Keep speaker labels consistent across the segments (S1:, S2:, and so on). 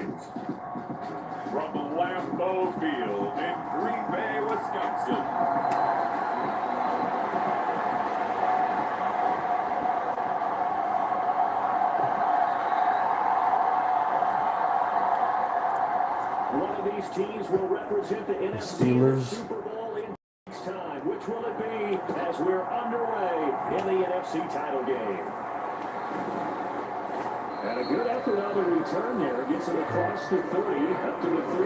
S1: From Lambeau Field in Green Bay, Wisconsin. One of these teams will represent the NFC Super Bowl in time. Which will it be as we're underway in the NFC title game? And a good effort on the return there. Gets it across the 30, up to the 33.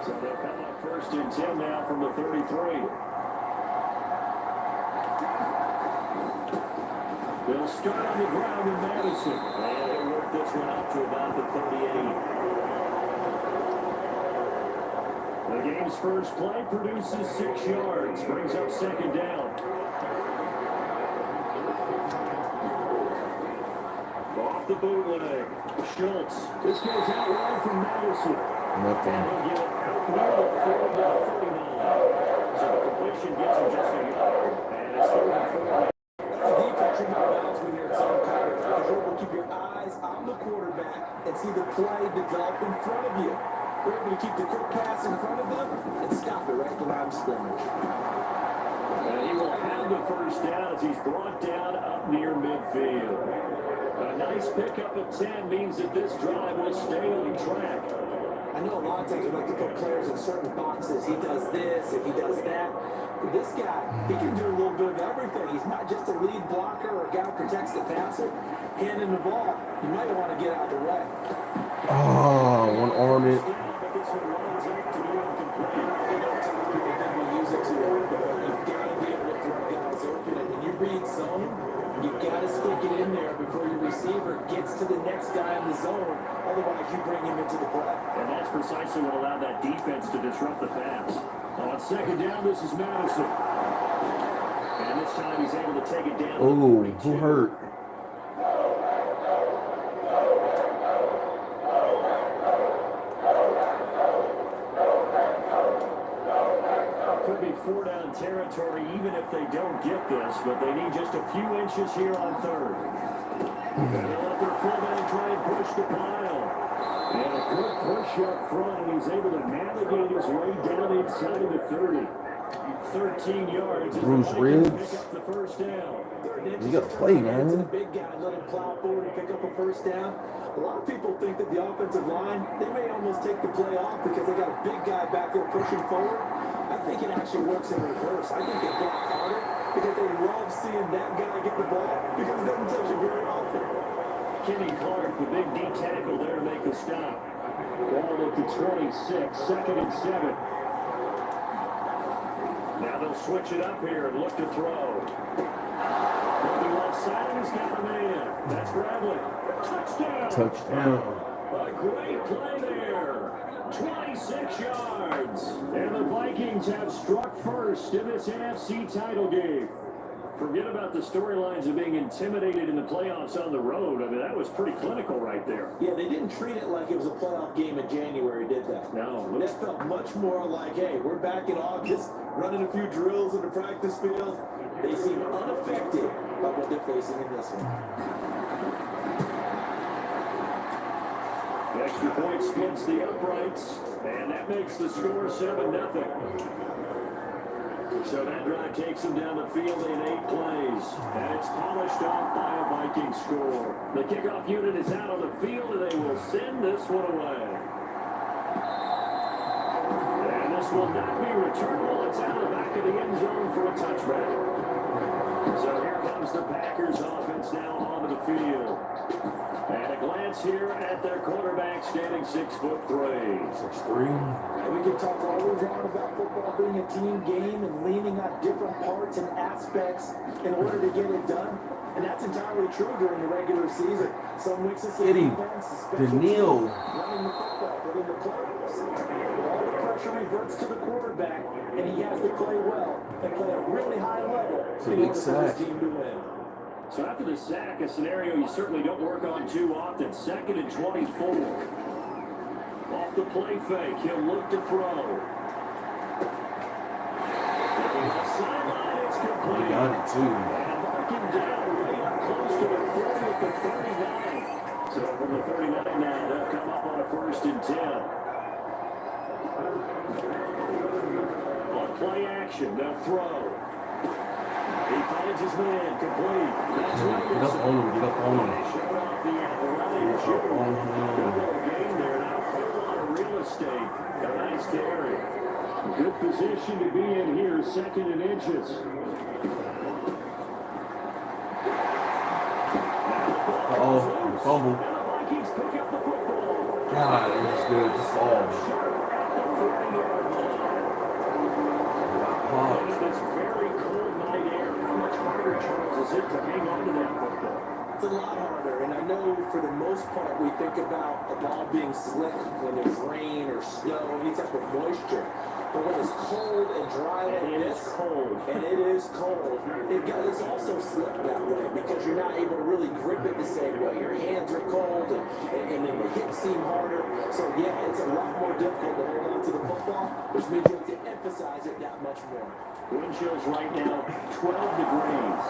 S1: So they'll come up 1st and 10 now from the 33. They'll start on the ground in Madison. And they'll work this one up to about the 38. The game's first play produces 6 yards, brings up 2nd down. Off the bootleg, Schultz. This goes out wide from Madison.
S2: Nothing.
S1: And he'll get it out near the 39. So the completion gets him just a yard. And it's 3rd and 4.
S3: Defense should not bounce when you're at some coverage because you're able to keep your eyes on the quarterback and see the play develop in front of you. We're able to keep the quick pass in front of them and stop it right at the line of scrimmage.
S1: And he will have the 1st down as he's brought down up near midfield. A nice pickup of 10 means that this drive will stay on track.
S3: I know a lot of times we like to put players in certain boxes. He does this and he does that. But this guy, he can do a little bit of everything. He's not just a lead blocker or a guy who protects the passer. Handing the ball, you might want to get out of the way.
S2: Oh, one arm it.
S3: Read zone, you've got to stick it in there before your receiver gets to the next guy in the zone. Otherwise, you bring him into the play.
S1: And that's precisely what allowed that defense to disrupt the pass. On 2nd down, this is Madison. And this time he's able to take it down.
S2: Oh, who hurt?
S1: Could be 4-down territory even if they don't get this, but they need just a few inches here on 3rd. And they'll let their fullback try and push the pile. And a good push up front, and he's able to navigate his way down inside of the 30. 13 yards.
S2: Bruce Ribs.
S1: Pick up the 1st down.
S2: You got to play, man.
S3: The big guy let him plow forward and pick up a 1st down. A lot of people think that the offensive line, they may almost take the play off because they got a big guy back there pushing forward. I think it actually works in reverse. I think they block harder because they love seeing that guy get the ball because it doesn't touch it very often.
S1: Kenny Clark, the big D tackle there to make the stop. Ball at the 26, 2nd and 7. Now they'll switch it up here and look to throw. Looking left side, and he's got a man. That's Bradley. Touchdown.
S2: Touchdown.
S1: A great play there. 26 yards. And the Vikings have struck first in this NFC title game. Forget about the storylines of being intimidated in the playoffs on the road. I mean, that was pretty clinical right there.
S3: Yeah, they didn't treat it like it was a playoff game in January, did they?
S1: No.
S3: That felt much more like, hey, we're back in August, running a few drills in the practice field. They seem unaffected by what they're facing in this one.
S1: The extra point splits the uprights, and that makes the score 7-0. So that drive takes them down the field in 8 plays, and it's polished off by a Viking score. The kickoff unit is out on the field, and they will send this one away. And this will not be returnable. It's out of the back of the end zone for a touchback. So here comes the Packers offense now onto the field. And a glance here at their quarterback standing 6'3".
S2: 6'3".
S3: We can talk all we want about football being a team game and leaning on different parts and aspects in order to get it done. And that's entirely true during the regular season. Some weeks it's the defense, special teams, running the football, but in the playoffs, all the pressure reverts to the quarterback, and he has to play well and play at a really high level in order for his team to win.
S1: So after the sack, a scenario you certainly don't work on too often. 2nd and 24. Off the play fake, he'll look to throw.
S2: got it too.
S1: And marking down right up close to the 30 at the 39. So from the 39 now, they'll come up on a 1st and 10. On play action, they'll throw. He finds his man, complete. That's
S2: Get up on him, get up on him.
S1: showed off the athletic
S2: Get up on him.
S1: Good little game there. Not a whole lot of real estate. A nice carry. Good position to be in here, 2nd and inches.
S2: Uh-oh, fumble.
S1: And the Vikings pick up the football.
S2: God, it was good. Just all.
S1: In this very cold night air, how much harder, Charles, is it to hang on to that football?
S3: It's a lot harder, and I know for the most part we think about a ball being slick when there's rain or snow, any type of moisture. But when it's cold and dry like this, and it is cold, it's also slick that way because you're not able to really grip it the same way. Your hands are cold, and then the hips seem harder. So yeah, it's a lot more difficult to hold on to the football, which means you have to emphasize it that much more.
S1: Wind chills right now, 12 degrees.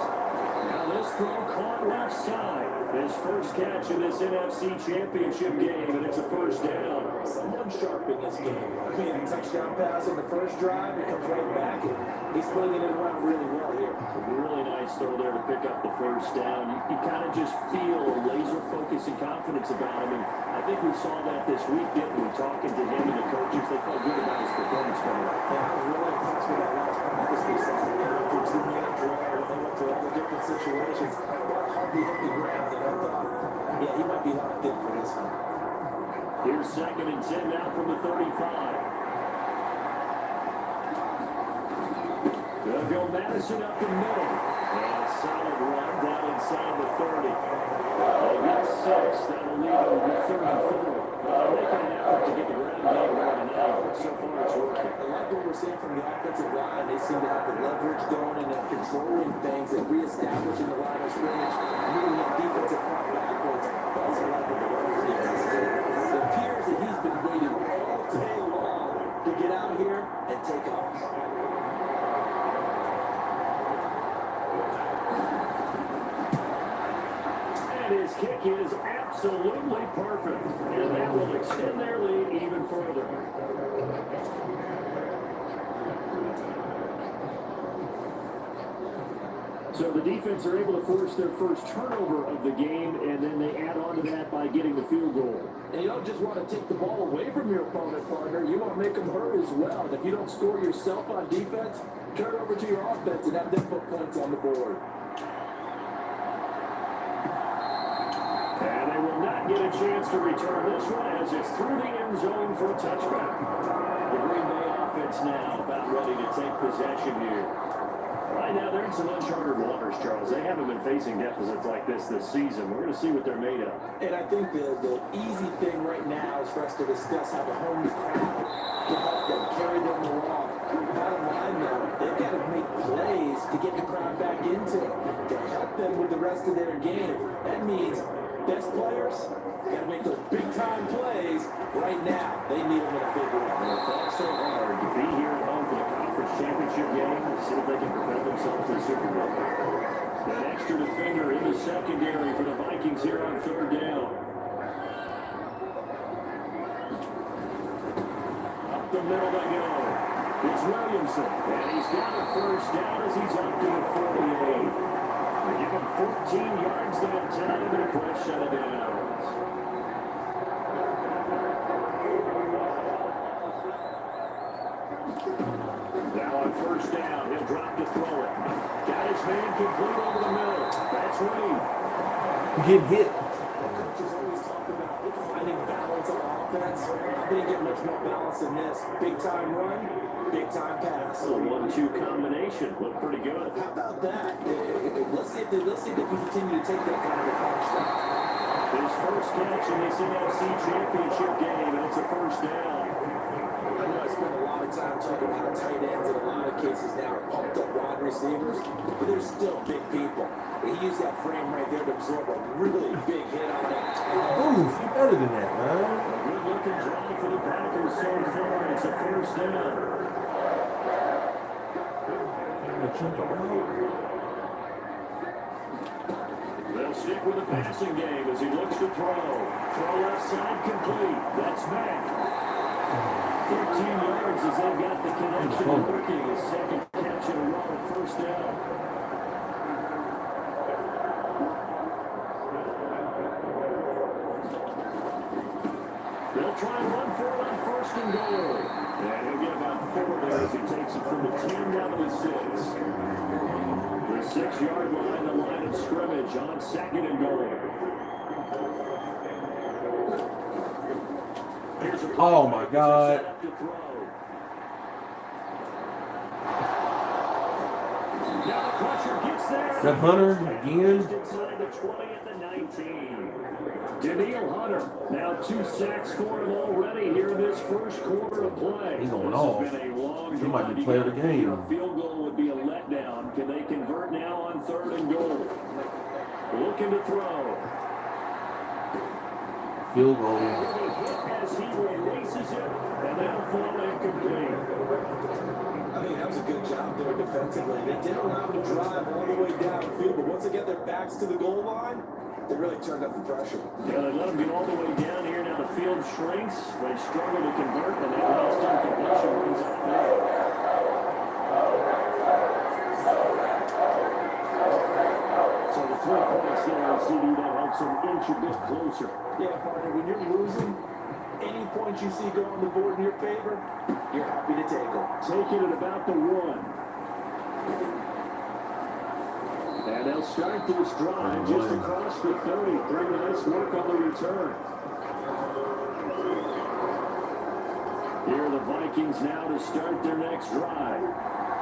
S1: Now this throw caught left side. His first catch in this NFC Championship game, and it's a 1st down.
S3: Someone sharp in this game. I mean, touchdown pass on the first drive, it comes right back, and he's flinging it around really well here.
S1: Really nice throw there to pick up the 1st down. You kind of just feel a laser focus and confidence about him, and I think we saw that this week, didn't we? Talking to him and the coaches, they felt good about his performance coming up.
S3: Yeah, I was really impressed with that last practice we saw. They went through 2-minute drill, they went through all the different situations. Ball hardly hit the ground, and I thought, yeah, he might be locked in for this one.
S1: Here's 2nd and 10 now from the 35. They'll go Madison up the middle. And a solid run down inside the 30. They got 6. That'll leave them with 34. They're making an effort to get the ground game running now. So far it's working.
S3: I like what we're seeing from the offensive line. They seem to have the leverage going and they're controlling things and reestablishing the line of scrimmage, moving that defensive front backwards. I also like what the running defense is doing. It appears that he's been waiting all day long to get out here and take off.
S1: And his kick is absolutely perfect. And that will extend their lead even further. So the defense are able to force their first turnover of the game, and then they add on to that by getting the field goal.
S3: And you don't just want to take the ball away from your opponent, partner. You want to make them hurt as well. And if you don't score yourself on defense, turn over to your offense and have them put points on the board.
S1: And they will not get a chance to return this one as it's through the end zone for a touchback. The Green Bay offense now about ready to take possession here. Right now, they're in some uncharted waters, Charles. They haven't been facing deficits like this season. We're going to see what they're made of.
S3: And I think the easy thing right now is for us to discuss how the home crowd can help them, carry them along. Bottom line, though, they've got to make plays to get the crowd back into it, to help them with the rest of their game. That means best players got to make those big-time plays right now. They need them in a big way.
S1: They fought so hard to be here at home for the conference championship game and see if they can prepare themselves for the Super Bowl. An extra defender in the secondary for the Vikings here on 3rd down. Up the middle they go. It's Williamson, and he's got a 1st down as he's up to the 48. They give him 14 yards that time and a quick shut of downs. Now on 1st down, he'll drop to throw it. Got his man complete over the middle. That's Reed.
S2: Get hit.
S3: Coaches always talk about finding balance on offense. I didn't get much more balance than this. Big-time run, big-time pass.
S1: A 1-2 combination. Looked pretty good.
S3: How about that? Let's see if they can continue to take that kind of approach.
S1: His first catch in this NFC Championship game, and it's a 1st down.
S3: I know I spend a lot of time talking about how tight ends in a lot of cases now are pumped up wide receivers, but they're still big people. He used that frame right there to absorb a really big hit on that.
S2: Ooh, better than that, man.
S1: Good looking drive for the Packers so far. It's a 1st down.
S2: Jump around.
S1: They'll stick with the passing game as he looks to throw. Throw left side complete. That's back. 13 yards as they've got the connection working. His second catch in a row, first down. They'll try and run for it on first and goal. And he'll get about 4 there as he takes it from the 10 down to the 6. The 6-yard line, the line of scrimmage on second and goal.
S2: Oh my God. That Hunter again.
S1: Daniil Hunter, now 2 sacks for him already here in this first quarter of play.
S2: He's going off. He might be player of the game.
S1: A field goal would be a letdown. Can they convert now on third and goal? Looking to throw.
S2: Field goal.
S1: As he releases it, and that'll fall incomplete.
S3: I think that was a good job there defensively. They did allow them to drive all the way down the field, but once they get their backs to the goal line, they really turned up the pressure.
S1: Yeah, they let them get all the way down here. Now the field shrinks. They struggle to convert, and that last incompletion brings up field. So the 3 points there on CD, that helps them inch a bit closer.
S3: Yeah, partner, when you're losing, any points you see go on the board in your favor, you're happy to take them.
S1: Taking it about the 1. And they'll start this drive just across the 30. Pretty nice work on the return. Here are the Vikings now to start their next drive.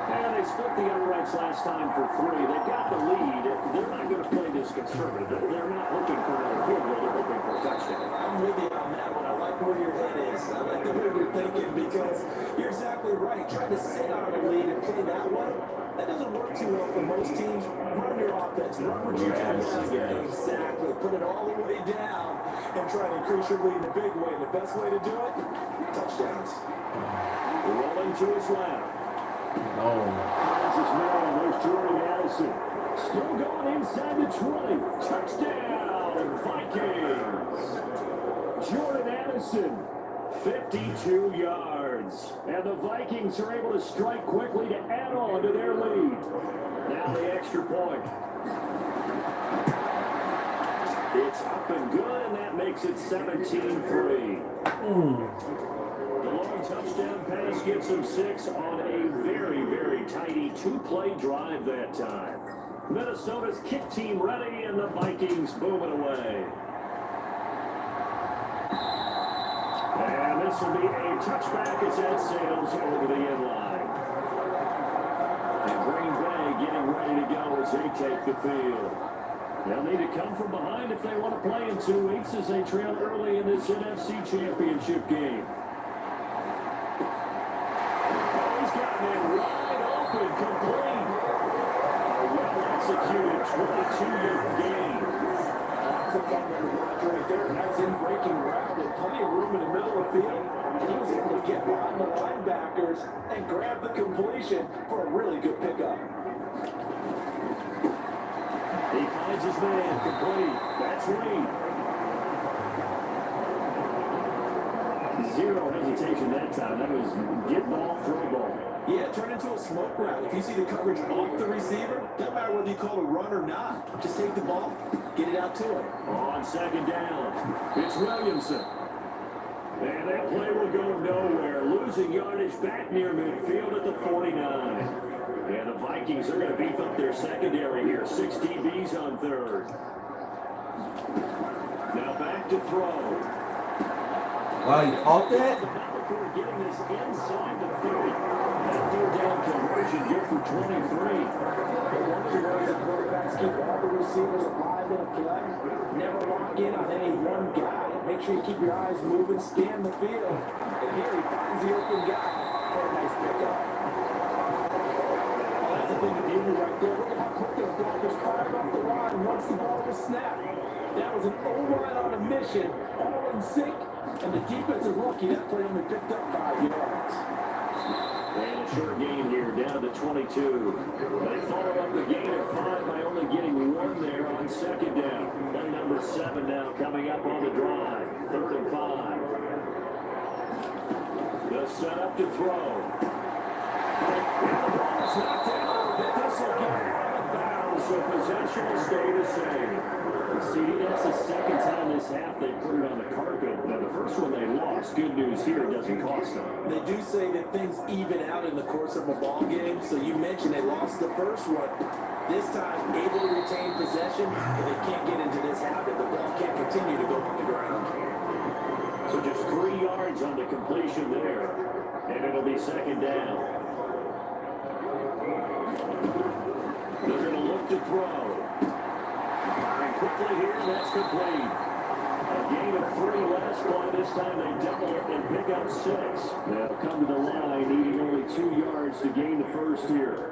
S1: And they split the uprights last time for 3. They've got the lead. They're not going to play this conservative. They're not looking for another field goal. They're hoping for a touchdown.
S3: I'm with you on that one. I like where your head is. I like the way you're thinking because you're exactly right. Trying to sit on a lead and play that way, that doesn't work too well for most teams. Run your offense. Run what you do. Exactly. Put it all the way down and try to increase your lead in a big way. And the best way to do it, touchdowns.
S1: Rolling to his left.
S2: No.
S1: Kansas man, there's Jordan Addison. Still going inside the 20. Touchdown, Vikings. Jordan Addison, 52 yards. And the Vikings are able to strike quickly to add on to their lead. Now the extra point. It's up and good, and that makes it 17-3. The long touchdown pass gets them 6 on a very, very tidy 2-play drive that time. Minnesota's kick team ready, and the Vikings moving away. And this will be a touchback as that sails over the end line. And Green Bay getting ready to go as they take the field. They'll need to come from behind if they want to play in 2 weeks as they trail early in this NFC Championship game. Complete. A well-executed 22-yard gain.
S3: That's a fun one right there. That's in breaking route. There's plenty of room in the middle of the field. And he was able to get behind the linebackers and grab the completion for a really good pickup.
S1: He finds his man complete. That's Reed. Zero hesitation that time. That was get ball, throw ball.
S3: Yeah, turn into a smoke route. If you see the coverage off the receiver, doesn't matter whether you call a run or not. Just take the ball, get it out to him.
S1: On second down, it's Williamson. And that play will go nowhere. Losing yardage back near midfield at the 49. And the Vikings are going to beef up their secondary here. 6 DBs on third. Now back to throw.
S2: Wow, you caught that?
S1: Before getting this inside the 30. That third down conversion good for 23.
S3: One of the ways that quarterbacks keep all the receivers alive in a play, never lock in on any one guy. Make sure you keep your eyes moving, scan the field. And here he finds the open guy for a nice pickup. Oh, that's a thing to do right there. Look at how quick those blockers fired up the line once the ball was snapped. That was an O-line on a mission, all in sync. And the defensive rookie, that play only picked up 5 yards.
S1: And a short game here, down to 22. They follow up the gain of 5 by only getting 1 there on second down. Play number 7 now coming up on the drive. 3rd and 5. The setup to throw. Ball's knocked out, but this will get out of bounds, so possession will stay the same. See, that's the second time this half they put it on the carpet. Now, the first one they lost. Good news here, it doesn't cost them.
S3: They do say that things even out in the course of a ball game. So you mentioned they lost the first one. This time, able to retain possession, and they can't get into this habit. The ball can't continue to go on the ground.
S1: So just 3 yards on the completion there. And it'll be second down. They're going to look to throw. Firing quickly here, and that's complete. A gain of 3 last play. This time they double it and pick up 6. They'll come to the line, needing only 2 yards to gain the first here.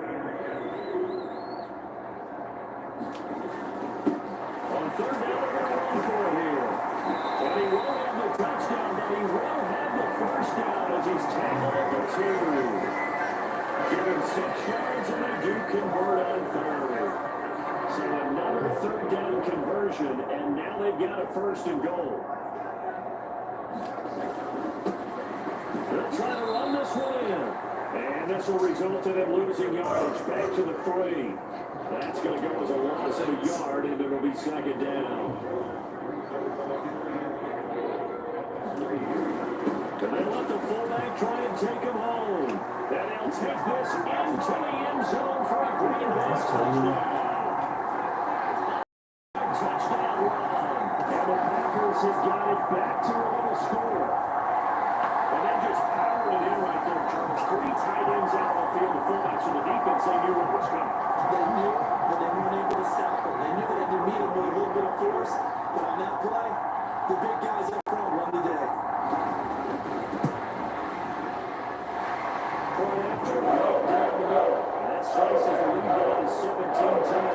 S1: On 3rd down, they're going to run for it here. And he won't have the touchdown, but he will have the first down as he's tackled at the 2. Given 6 yards, and they do convert on 3rd. So another 3rd down conversion, and now they've got a 1st and goal. They'll try to run this one in. And this will result in them losing yards back to the 3. That's going to go as a loss of a yard, and it'll be second down. And they let the fullback try and take him home. And they'll take this into the end zone for a Green Bay touchdown. Touchdown run. And the Packers have got it back to a little score. And they just powered it in right there, Charles. 3 tight ends out of the field. The fullbacks in the defense, they knew what was coming.
S3: They knew, but they weren't able to stop them. They knew that they could meet them with a little bit of force. But on that play, the big guys up front won the day.
S1: Point after, right down the middle. That slices the lead down to 17-10.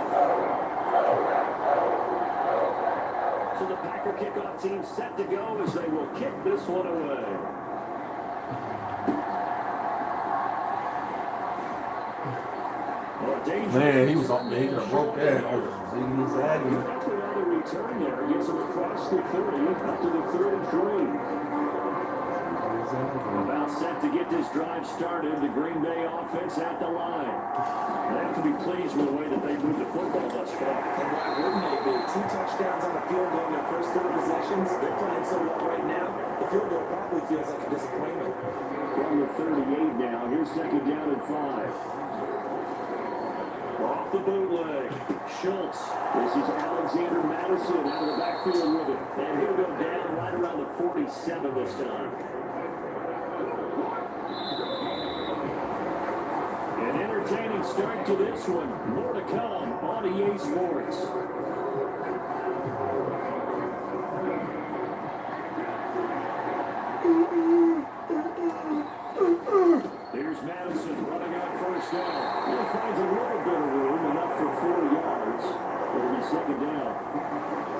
S1: So the Packer kickoff team set to go as they will kick this one away.
S2: Man, he was up there. He could have broke that. I was seeing his agony.
S1: Another return there gets him across the 30 up to the 33. About set to get this drive started. The Green Bay offense at the line. They have to be pleased with the way that they moved the football thus far.
S3: And why wouldn't they be? 2 touchdowns on the field goal in their first 3 possessions. They're playing so well right now. The field goal probably feels like a disappointment.
S1: From the 38 now. Here's second down and 5. Off the bootleg. Schultz. This is Alexander Madison out of the backfield with it. And he'll go down right around the 47 this time. An entertaining start to this one. More to come on EA Sports. Here's Madison running out first down. He finds a little bit of room, enough for 4 yards. It'll be second down.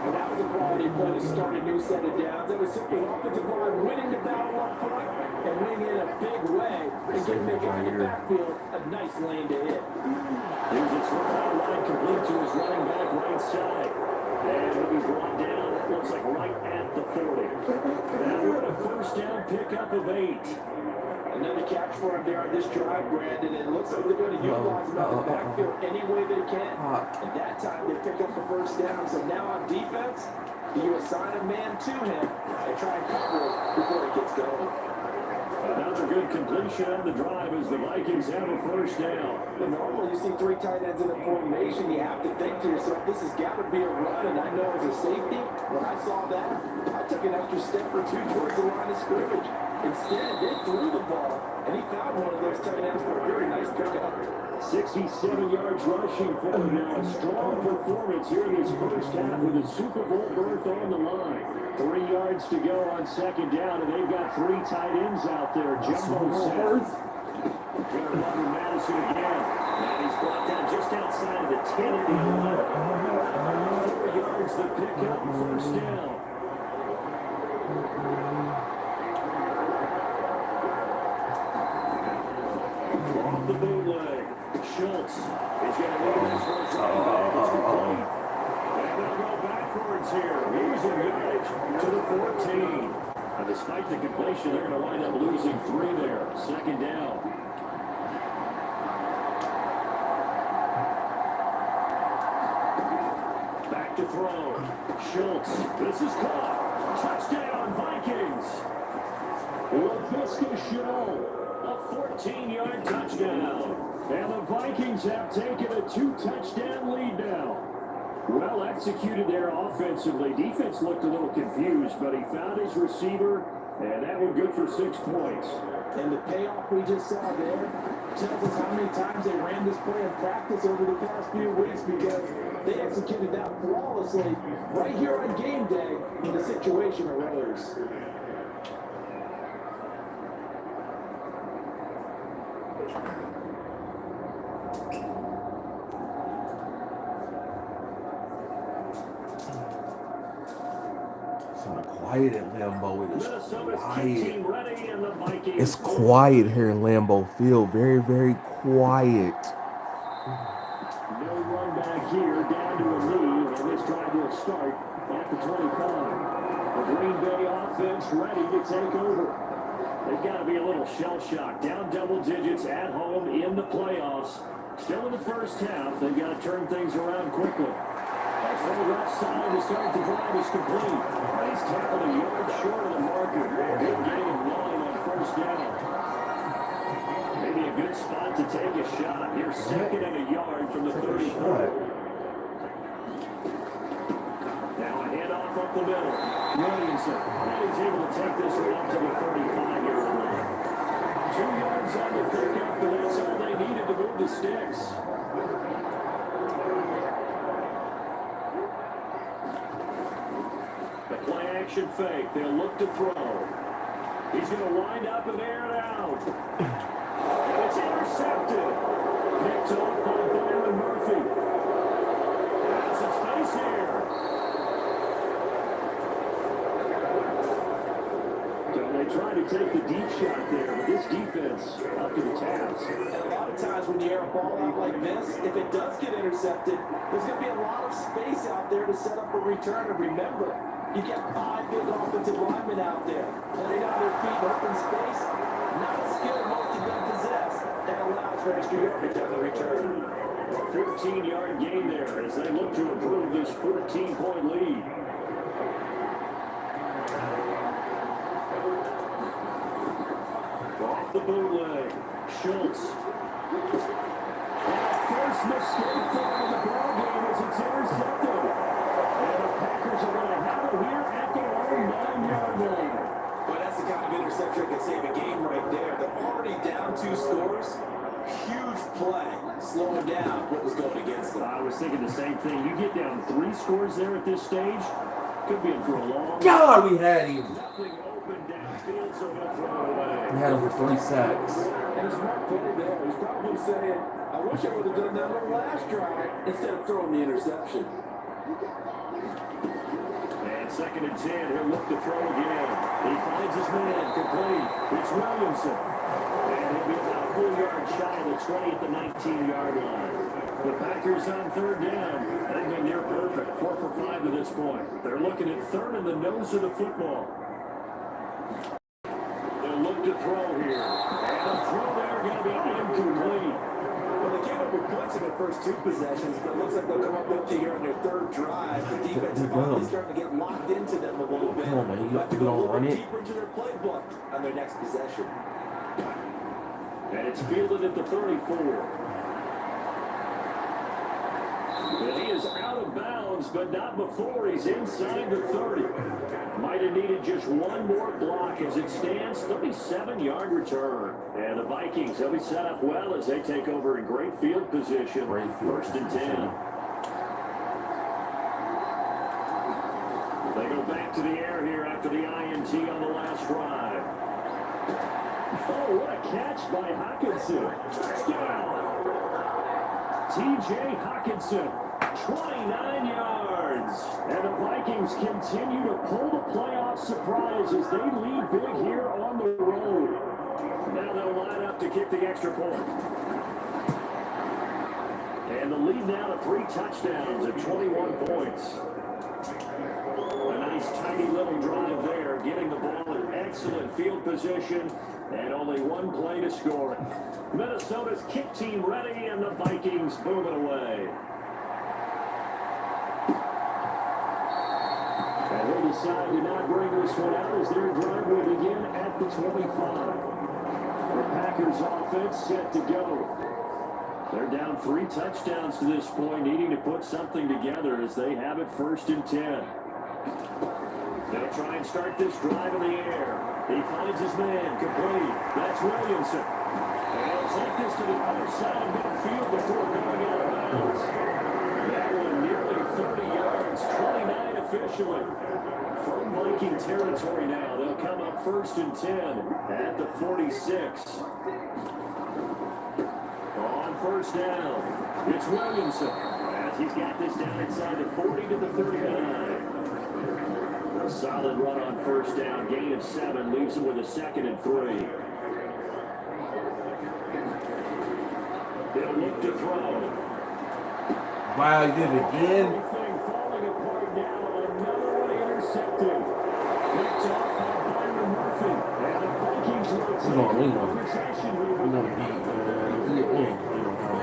S3: And that was a quality play to start a new set of downs. It was simply offensive line winning the battle up front and winning in a big way and getting the guy in the backfield a nice lane to hit.
S1: Here's a throw out line complete to his running back right side. And he'll be brought down, it looks like right at the 40. Now we're at a first down pickup of 8.
S3: Another catch for him there on this drive, Brandon. And it looks like they're going to utilize him out of the backfield any way they can. And that time they pick up the first down. So now on defense, you assign a man to him and try and cover it before it gets going.
S1: Another good completion on the drive as the Vikings have a first down.
S3: But normally you see 3 tight ends in a formation, you have to think to yourself, this has got to be a run. And I know as a safety, when I saw that, I took an extra step or 2 towards the line of scrimmage. Instead, they threw the ball, and he found one of those tight ends for a very nice pickup.
S1: 67 yards rushing for him now. A strong performance here in his first half with a Super Bowl berth on the line. 3 yards to go on second down, and they've got 3 tight ends out there. Jumbo set. They're running Madison again. And he's brought down just outside of the 10 of the 11. 4 yards to pick up, first down. off the bootleg. Schultz is going to lead this first running back. It's complete. And they'll go backwards here. Losing yardage to the 14. And despite the completion, they're going to wind up losing 3 there. Second down. Back to throw. Schultz. This is caught. Touchdown, Vikings. LaVisca Chenault. A 14-yard touchdown. And the Vikings have taken a 2-touchdown lead now. Well executed there offensively. Defense looked a little confused, but he found his receiver, and that one good for 6 points.
S3: And the payoff we just saw there tells us how many times they ran this play in practice over the past few weeks, because they executed that flawlessly right here on game day when the situation arose.
S2: Quiet at Lambeau. It is
S1: Minnesota's
S2: quiet.
S1: team ready, and the Vikings.
S2: It's quiet here in Lambeau Field. Very, very quiet.
S1: No run back here, down to a lead, and this drive will start at the 25. The Green Bay offense ready to take over. They've got to be a little shell-shocked. Down double digits at home in the playoffs. Still in the first half. They've got to turn things around quickly. That's from the left side to start the drive is complete. He's tackled a yard short of the marker. Good gain of 9 on first down. Maybe a good spot to take a shot. You're second and a yard from the 34. Now a handoff up the middle. Williamson. And he's able to take this one up to the 35-yard line. 2 yards on the pickup, and that's all they needed to move the sticks. The play action fake. They'll look to throw. He's going to wind up and air it out. And it's intercepted. Picked off by Byron Murphy. That's some space here. So they try to take the deep shot there, but this defense up to the task.
S3: And a lot of times when you air a ball out like this, if it does get intercepted, there's going to be a lot of space out there to set up a return. And remember, you got 5 big offensive linemen out there. Laying on their feet, open space. Not a skill most of them possess. That allows for extra yardage on the return.
S1: 14-yard gain there as they look to improve this 14-point lead. Off the bootleg. Schultz. First mistake for him in the ballgame as it's intercepted. And the Packers are going to have it here at their own 9-yard line.
S3: But that's the kind of interception that can save a game right there. They're already down 2 scores. Huge play. Slowing down what was going against them.
S1: I was thinking the same thing. You get down 3 scores there at this stage. Could be in for a long
S2: God, we had him.
S1: Nothing open downfield, so he'll throw it away.
S2: We had him for 3 sacks.
S3: And a smart play there. He's probably saying, I wish I would have done that on the last drive instead of throwing the interception.
S1: And second and 10, he'll look to throw again. He finds his man, complete. It's Williamson. And he'll be about a full yard shy of the 20 at the 19-yard line. The Packers on third down. They've been near perfect, 4 for 5 to this point. They're looking at third in the nose of the football. They'll look to throw here. And the throw there going to be incomplete.
S3: Well, they came up with points in their first 2 possessions, but it looks like they'll come up empty here on their 3rd drive. The defense is finally starting to get locked into them a little bit.
S2: Come on, man. You got to
S3: go a
S2: go
S3: little
S2: run it.
S3: deeper into their playbook on their next possession.
S1: And it's fielded at the 34. And he is out of bounds, but not before he's inside the 30. Might have needed just one more block as it stands. 37-yard return. And the Vikings, they'll be set up well as they take over in great field position. First and 10. They go back to the air here after the INT on the last drive. Oh, what a catch by Hockenson. Touchdown. T.J. Hockenson, 29 yards. And the Vikings continue to pull the playoff surprise as they lead big here on the road. Now they'll line up to kick the extra point. And the lead now to 3 touchdowns at 21 points. A nice tiny little drive there, getting the ball in excellent field position, and only 1 play to score. Minnesota's kick team ready, and the Vikings boom it away. And they decide to not bring this one out as their drive will begin at the 25. The Packers offense set to go. They're down 3 touchdowns to this point, needing to put something together as they have it 1st and 10. They'll try and start this drive in the air. He finds his man, complete. That's Williamson. And he'll take this to the other side of midfield before going out of bounds. That one nearly 30 yards, 29 officially. From Viking territory now, they'll come up 1st and 10 at the 46. On 1st down, it's Williamson. As he's got this down inside the 40 to the 39. A solid run on 1st down, gain of 7, leaves him with a 2nd and 3. They'll look to throw.
S2: Wow, he did it again.
S1: Everything falling apart now. Another one intercepted. Picked off by Byron Murphy. And the Vikings will take possession.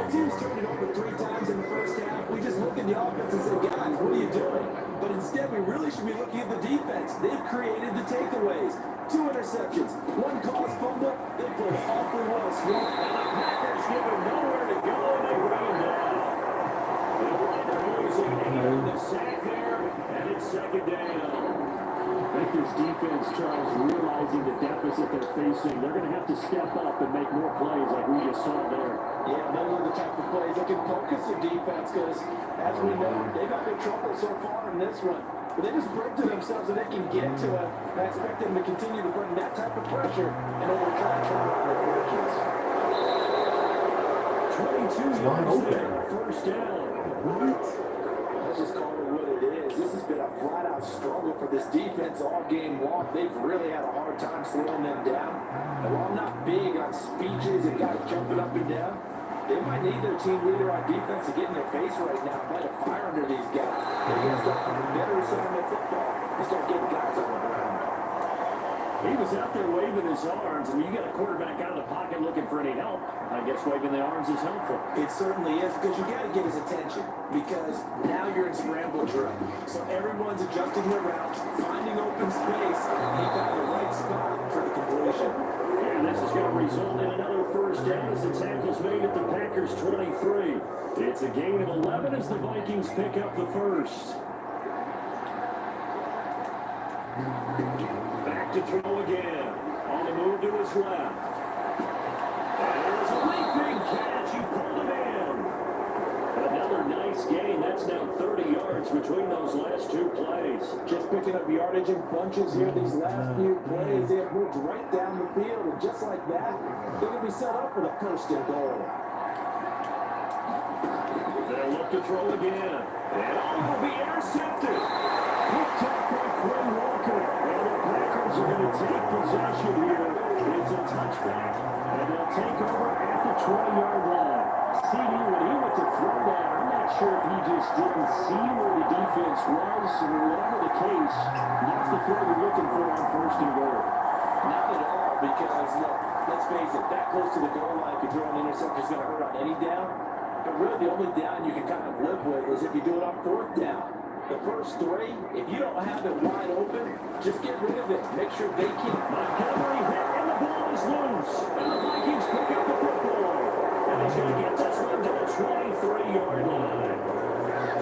S3: The team's turned it over 3 times in the 1st half. We just look at the offense and say, guys, what are you doing? But instead, we really should be looking at the defense. They've created the takeaways. 2 interceptions, 1 caused fumble. They played awfully well. Sweet.
S1: And the Packers give him nowhere to go. They bring him down. They'll wind up losing the sack there, and it's 2nd down. I think this defense, Charles, realizing the deficit they're facing, they're going to have to step up and make more plays like we just saw there.
S3: Yeah, those are the type of plays that can focus the defense because, as we know, they've had their trouble so far in this one. But they just prove to themselves that they can get to it. I expect them to continue to bring that type of pressure in order to try to turn around their fortunes.
S1: 22 yards there, 1st down.
S3: Let's just call it what it is. This has been a flat-out struggle for this defense all game long. They've really had a hard time slowing them down. And while I'm not big on speeches and guys jumping up and down, they might need their team leader on defense to get in their face right now and light a fire under these guys. They got to start better assignment football and start getting guys on the ground.
S1: He was out there waving his arms, and you get a quarterback out of the pocket looking for any help. I guess waving the arms is helpful.
S3: It certainly is, because you got to get his attention, because now you're in scramble drill. So everyone's adjusting their routes, finding open space, and he found the right spot for the completion.
S1: And this is going to result in another 1st down as the tackle's made at the Packers' 23. It's a gain of 11 as the Vikings pick up the 1st. Back to throw again. On the move to his left. And there's a leaping catch. He pulled it in. Another nice gain. That's now 30 yards between those last 2 plays.
S3: Just picking up yardage in bunches here these last few plays. They have moved right down the field, and just like that, they're going to be set up for the 1st and goal.
S1: They'll look to throw again. And will be intercepted. Picked up by Quinn Walker. And the Packers are going to take possession here. It's a touchback, and they'll take over at the 20-yard line. CD, when he went to throw that, I'm not sure if he just didn't see where the defense was, or whatever the case. Not the throw you're looking for on 1st and goal.
S3: Not at all, because, look, let's face it, that close to the goal line, if you throw an interception, is going to hurt on any down. But really, the only down you can kind of live with is if you do it on 4th down. The first 3, if you don't have it wide open, just get rid of it. Make sure they keep.
S1: Montgomery hit, and the ball is loose. And the Vikings pick up the football. And he's going to get this one to the 23-yard line.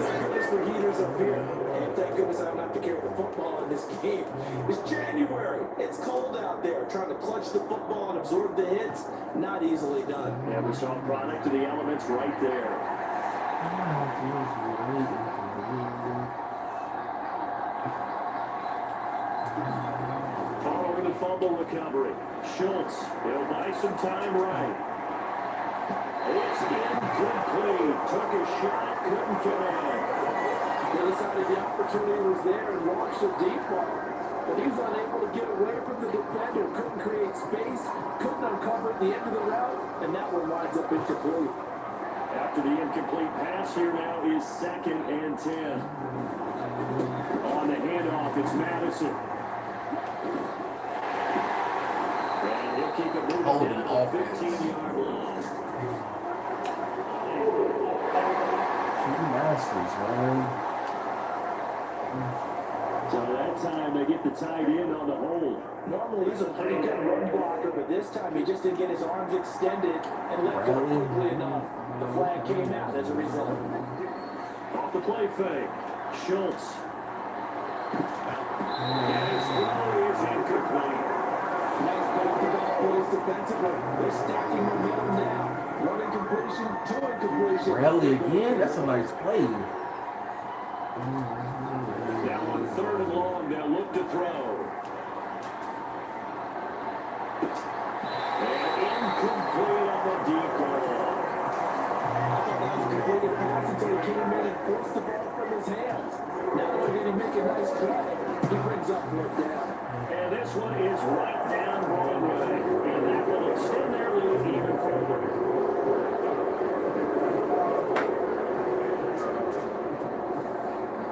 S3: Thank goodness for heaters up here. And thank goodness I don't have to carry the football in this game. It's January. It's cold out there. Trying to clutch the football and absorb the hits, not easily done.
S1: Yeah, we saw a product of the elements right there. Following the fumble recovery, Schultz, he'll buy some time right. It's incomplete. Took a shot, couldn't connect.
S3: They decided the opportunity was there and launched a deep ball. But he was unable to get away from the defender, couldn't create space, couldn't uncover at the end of the route, and that one winds up incomplete.
S1: After the incomplete pass, here now is 2nd and 10. On the handoff, it's Madison. And he'll keep it moving
S2: Holding
S1: down the
S2: offense.
S1: 15-yard line.
S2: Two masters, man.
S1: So that time they get the tight end on the hold.
S3: Normally he's a pretty good run blocker, but this time he just didn't get his arms extended and let go quickly enough. The flag came out as a result.
S1: Off the play fake. Schultz. And his throw is incomplete.
S3: Nice block the ball plays defensively. They're stacking momentum now. One incompletion, two incompletion.
S2: Rally again? That's a nice play.
S1: Now on 3rd and long, they'll look to throw. And incomplete on the deep ball.
S3: I thought that was a completed pass until he came in and forced the ball from his hands. Now they're going to make a nice play. He brings up 4th down.
S1: And this one is right down Broadway. And that will extend their lead even further.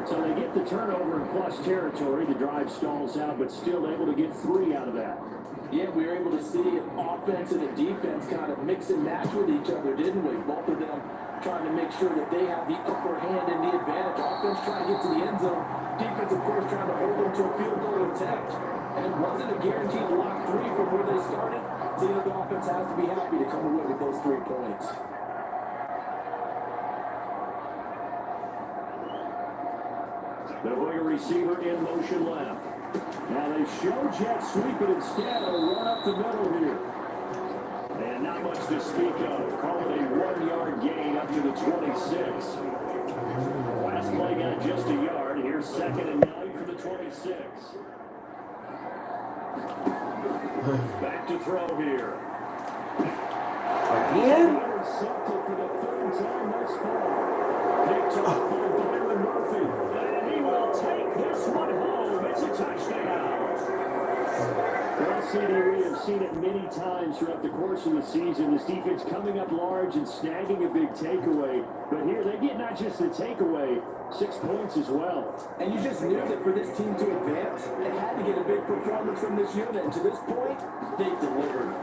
S1: So they get the turnover in plus territory. The drive stalls out, but still able to get 3 out of that.
S3: Yeah, we were able to see offense and the defense kind of mix and match with each other, didn't we? Both of them trying to make sure that they have the upper hand and the advantage. Offense trying to get to the end zone. Defense, of course, trying to hold them to a field goal attempt. And it wasn't a guaranteed lock 3 from where they started. So the offense has to be happy to come away with those 3 points.
S1: The Hoyer receiver in motion left. Now they show jet sweep, but instead a run up the middle here. And not much to speak of. Call it a 1-yard gain up to the 26. Last play got just a yard. Here's 2nd and 9 for the 26. Back to throw here.
S2: Again?
S1: Intercepted for the 3rd time thus far. Picked up by Byron Murphy. And he will take this one home. It's a touchdown. Well, CD, we have seen it many times throughout the course of the season. This defense coming up large and snagging a big takeaway. But here they get not just the takeaway, 6 points as well.
S3: And you just knew that for this team to advance, they had to get a big performance from this unit. And to this point, they've delivered.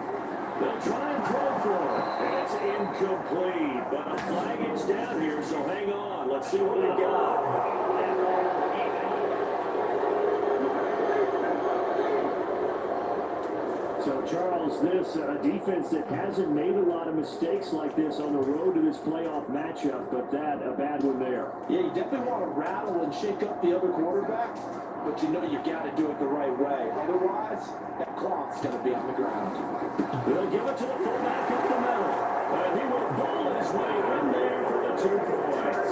S1: They'll try and throw for it. And it's incomplete. But a flag is down here, so hang on. Let's see what they got. So, Charles, this defense that hasn't made a lot of mistakes like this on the road to this playoff matchup, but that, a bad one there.
S3: Yeah, you definitely want to rattle and shake up the other quarterback, but you know you got to do it the right way. Otherwise, that clock's going to be on the ground.
S1: They'll give it to the fullback up the middle, and he will ball his way in there for the 2 points.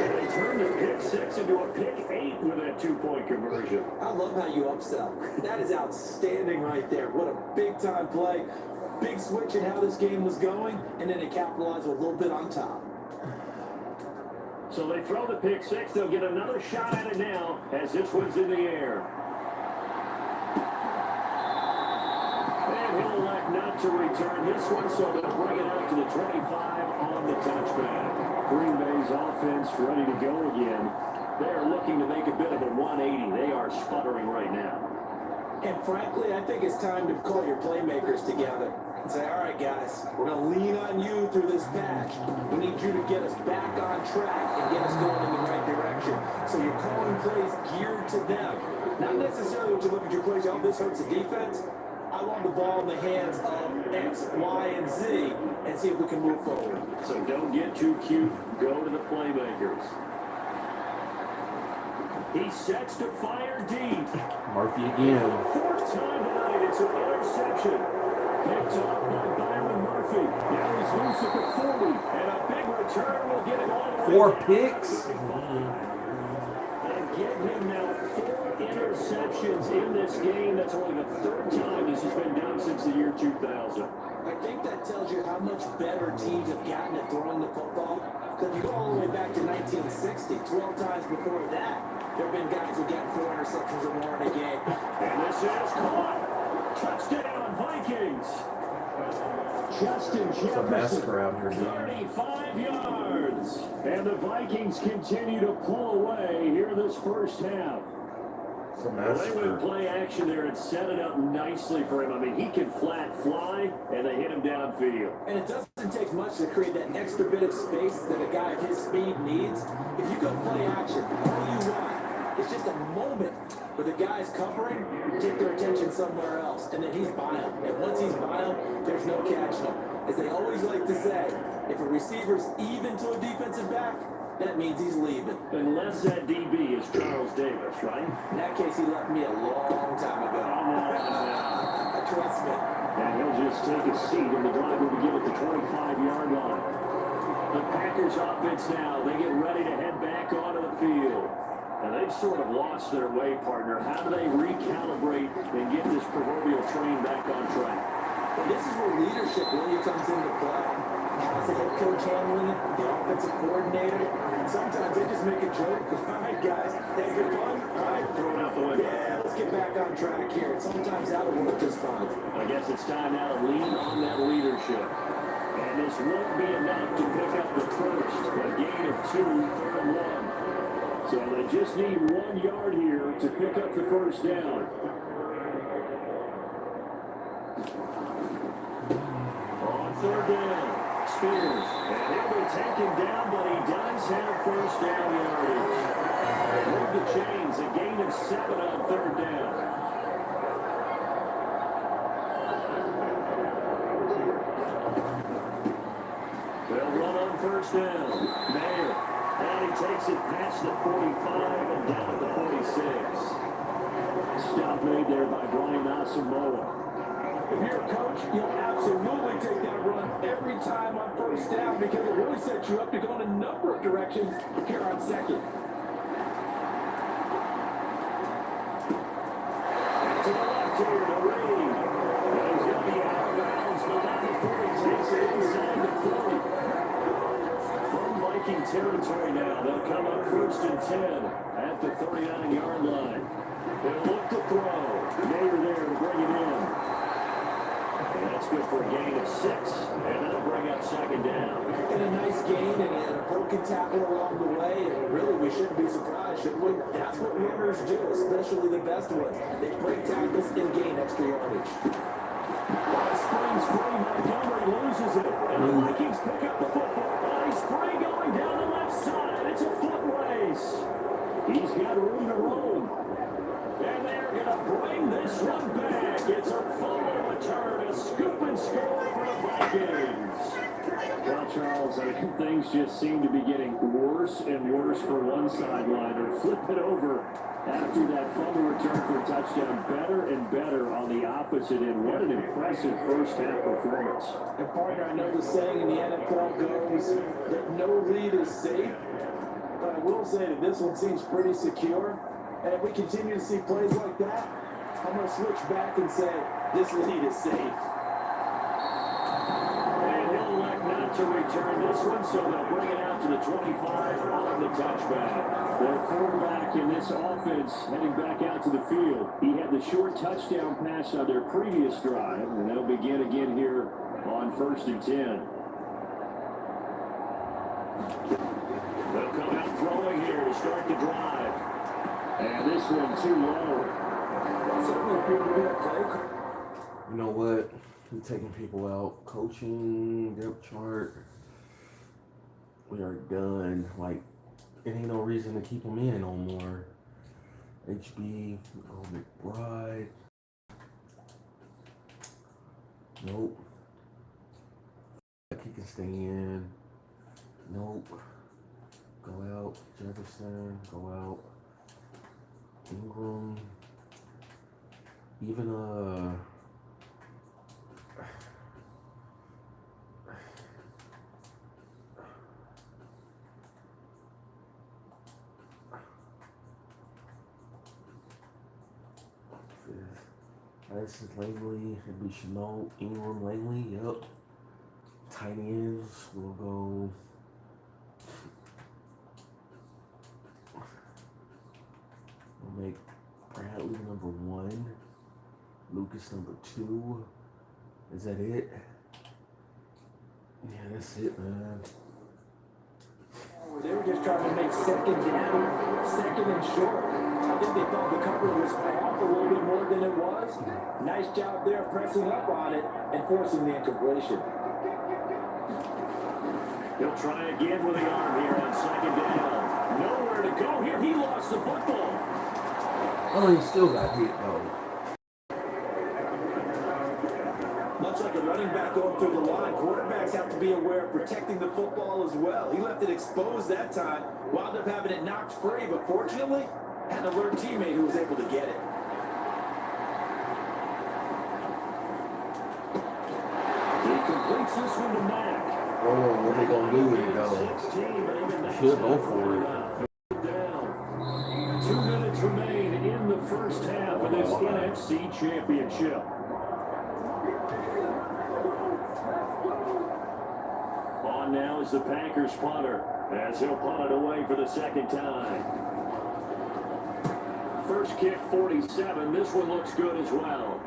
S1: And they turn the pick 6 into a pick 8 with that 2-point conversion.
S3: I love how you upsell. That is outstanding right there. What a big-time play. Big switch in how this game was going, and then they capitalized a little bit on top.
S1: So they throw the pick 6. They'll get another shot at it now as this one's in the air. And he'll elect not to return this one, so they'll bring it out to the 25 on the touchback. Green Bay's offense ready to go again. They're looking to make a bit of a 180. They are sputtering right now.
S3: And frankly, I think it's time to call your playmakers together and say, all right, guys, we're going to lean on you through this patch. We need you to get us back on track and get us going in the right direction. So you're calling plays geared to them. Not necessarily when you look at your plays, oh, this hurts the defense. I want the ball in the hands of X, Y, and Z and see if we can move forward.
S1: So don't get too cute. Go to the playmakers. He sets to fire deep.
S2: Murphy again.
S1: 4th time tonight. It's an interception. Picked up by Byron Murphy. Now he's loose at the 40. And a big return will get him all the way
S2: 4
S1: down
S2: picks.
S1: to 55. And get him now 4 interceptions in this game. That's only the 3rd time this has been done since the year 2000.
S3: I think that tells you how much better teams have gotten at throwing the football. Because if you go all the way back to 1960, 12 times before that, there have been guys who get 4 interceptions or more in a game.
S1: And this is caught. Touchdown, Vikings. Justin
S2: It's a
S1: Jefferson,
S2: massacre out here, dude.
S1: 35 yards. And the Vikings continue to pull away here this first half.
S2: It's a
S1: Well, they went
S2: massacre.
S1: play action there and set it up nicely for him. I mean, he can flat fly, and they hit him downfield.
S3: And it doesn't take much to create that extra bit of space that a guy of his speed needs. If you go play action, all you want is just a moment where the guy's covering, take their attention somewhere else, and then he's by him. And once he's by him, there's no catching him. As they always like to say, if a receiver's even to a defensive back, that means he's leaving.
S1: Unless that DB is Charles Davis, right?
S3: In that case, he left me a long time ago. Trust me.
S1: And he'll just take a seat, and the drive will begin at the 25-yard line. The Packers offense now, they get ready to head back onto the field. And they've sort of lost their way, partner. How do they recalibrate and get this proverbial train back on track?
S3: Well, this is where leadership really comes into play. As the head coach handling it, the offensive coordinator, and sometimes they just make a joke. All right, guys, have good fun. All right,
S1: Throw it out the window.
S3: yeah, let's get back on track here. Sometimes that'll work just fine.
S1: I guess it's time now to lean on that leadership. And this won't be enough to pick up the first. A gain of 2, 3rd and 1. So they just need 1 yard here to pick up the first down. On 3rd down, Spears. And he'll be taken down, but he does have first down yardage. Move the chains, a gain of 7 on 3rd down. They'll run on first down. Mayer. And he takes it past the 45 and down at the 46. Stop made there by Brian Asamoah.
S3: If you're a coach, you'll absolutely take that run every time on first down because it really sets you up to go in a number of directions here on second.
S1: To the left here to Reed. And he's going to be out of bounds, but not before he takes it inside the 40. From Viking territory now, they'll come up 1st and 10 at the 39-yard line. They'll look to throw. Mayer there to bring it in. And that's good for a gain of 6, and that'll bring up 2nd down.
S3: And a nice gain and a broken tackle along the way, and really we shouldn't be surprised, should we? That's what runners do, especially the best ones. They break tackles and gain extra yardage.
S1: Springs free, Montgomery loses it, and the Vikings pick up the football. Oh, he's free going down the left side. It's a foot race. He's got room to roam. And they're going to bring this one back. It's a fumble return, a scoop and score for the Vikings. Well, Charles, I think things just seem to be getting worse and worse for one sideliner. Flip it over after that fumble return for a touchdown. Better and better on the opposite end. What an impressive first half performance.
S3: And partner, I know the saying in the NFL goes that no lead is safe, but I will say that this one seems pretty secure. And if we continue to see plays like that, I'm going to switch back and say this lead is safe.
S1: And he'll elect not to return this one, so they'll bring it out to the 25 on the touchback. Their quarterback in this offense heading back out to the field. He had the short touchdown pass on their previous drive, and they'll begin again here on 1st and 10. They'll come out throwing here to start the drive. And this one too low.
S2: You know what? We're taking people out. Coaching, depth chart. We are done. Like, it ain't no reason to keep them in no more. HB, oh, McBride. Nope. He can stay in. Nope. Go out. Jefferson, go out. Ingram, even Addison Langley, it'd be Chenault, Ingram, Langley, yep. Tight ends, we'll go. We'll make Bradley number 1, Lucas number 2. Is that it? Yeah, that's it, man.
S3: They were just trying to make second down, second and short. I think they thought the cover was off a little bit more than it was. Nice job there pressing up on it and forcing the incompletion.
S1: He'll try again with the arm here on second down. Nowhere to go here. He lost the football.
S2: Oh, he still got hit, though.
S3: Much like a running back going through the line, quarterbacks have to be aware of protecting the football as well. He left it exposed that time, wound up having it knocked free, but fortunately, had an alert teammate who was able to get it.
S1: He completes this one to Mack.
S2: Oh, what are they going to do with it, though? Should go for it.
S1: Down. 2 minutes remain in the first half of this NFC Championship. On now is the Packers punter, as he'll punt it away for the second time. First kick, 47. This one looks good as well.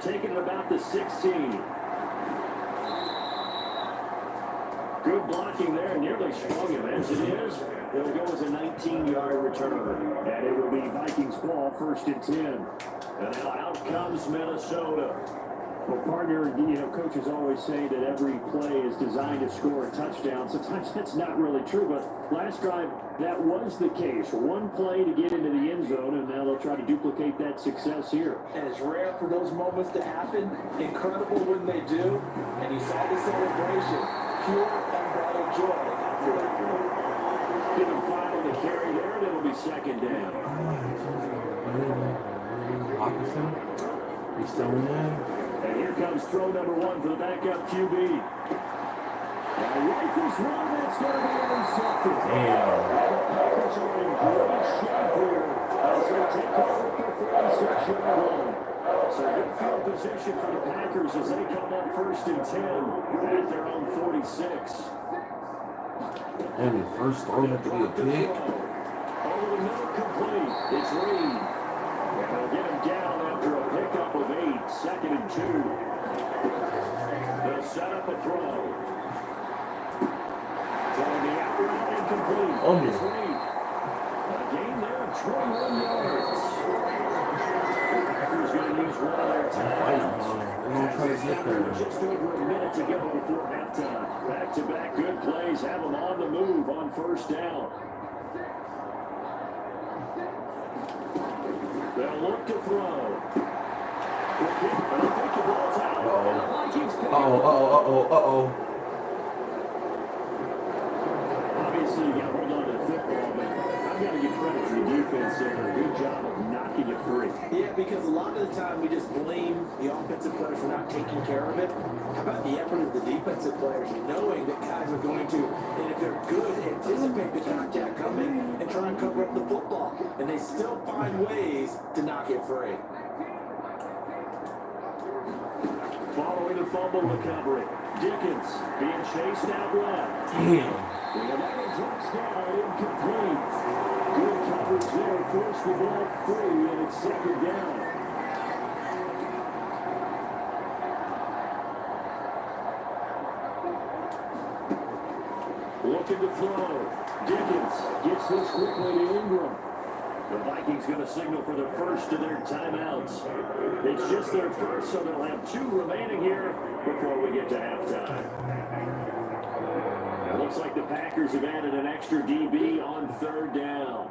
S1: Taking it about the 16. Good blocking there, nearly sprung him. As it is, it'll go as a 19-yard return. And it will be Vikings ball, 1st and 10. And now out comes Minnesota. Well, partner, coaches always say that every play is designed to score a touchdown. Sometimes that's not really true, but last drive, that was the case. One play to get into the end zone, and now they'll try to duplicate that success here.
S3: And it's rare for those moments to happen. Incredible when they do. And you saw the celebration. Pure unbridled joy after that point.
S1: Give him 5 on the carry there, and it'll be second down.
S2: Hawkinson, he's still in there.
S1: And here comes throw number 1 for the backup QB. And rifles one, that's going to be intercepted.
S2: Damn.
S1: The Packers are in great shape here as they take over the 36-yard line. So good field position for the Packers as they come up 1st and 10 at their own 46.
S2: And the first throw to be a pick.
S1: Over the middle, complete. It's Reed. And they'll get him down after a pickup of 8. 2nd and 2. They'll set up a throw. Throwing the out route incomplete.
S2: Oh,
S1: It's Reed. A gain there of 21 yards. Packers going to use one of their timeouts.
S2: They're going to try to get there.
S1: Just over a minute to go before halftime. Back-to-back good plays. Have them on the move on 1st down. They'll look to throw. And I think the ball's out.
S2: Uh-oh.
S1: Obviously, you got to hold on to the football, but I've got to give credit to the defense there. Good job of knocking it free.
S3: Yeah, because a lot of the time we just blame the offensive players for not taking care of it. How about the effort of the defensive players knowing that guys are going to, and if they're good, anticipate the contact coming and try and cover up the football. And they still find ways to knock it free.
S1: Following the fumble recovery, Dickens being chased out left.
S2: Damn.
S1: And drops down, incomplete. Good coverage there, forced the ball free, and it's 2nd down. Looking to throw. Dickens gets this quickly to Ingram. The Vikings going to signal for the first of their timeouts. It's just their first, so they'll have 2 remaining here before we get to halftime. It looks like the Packers have added an extra DB on 3rd down.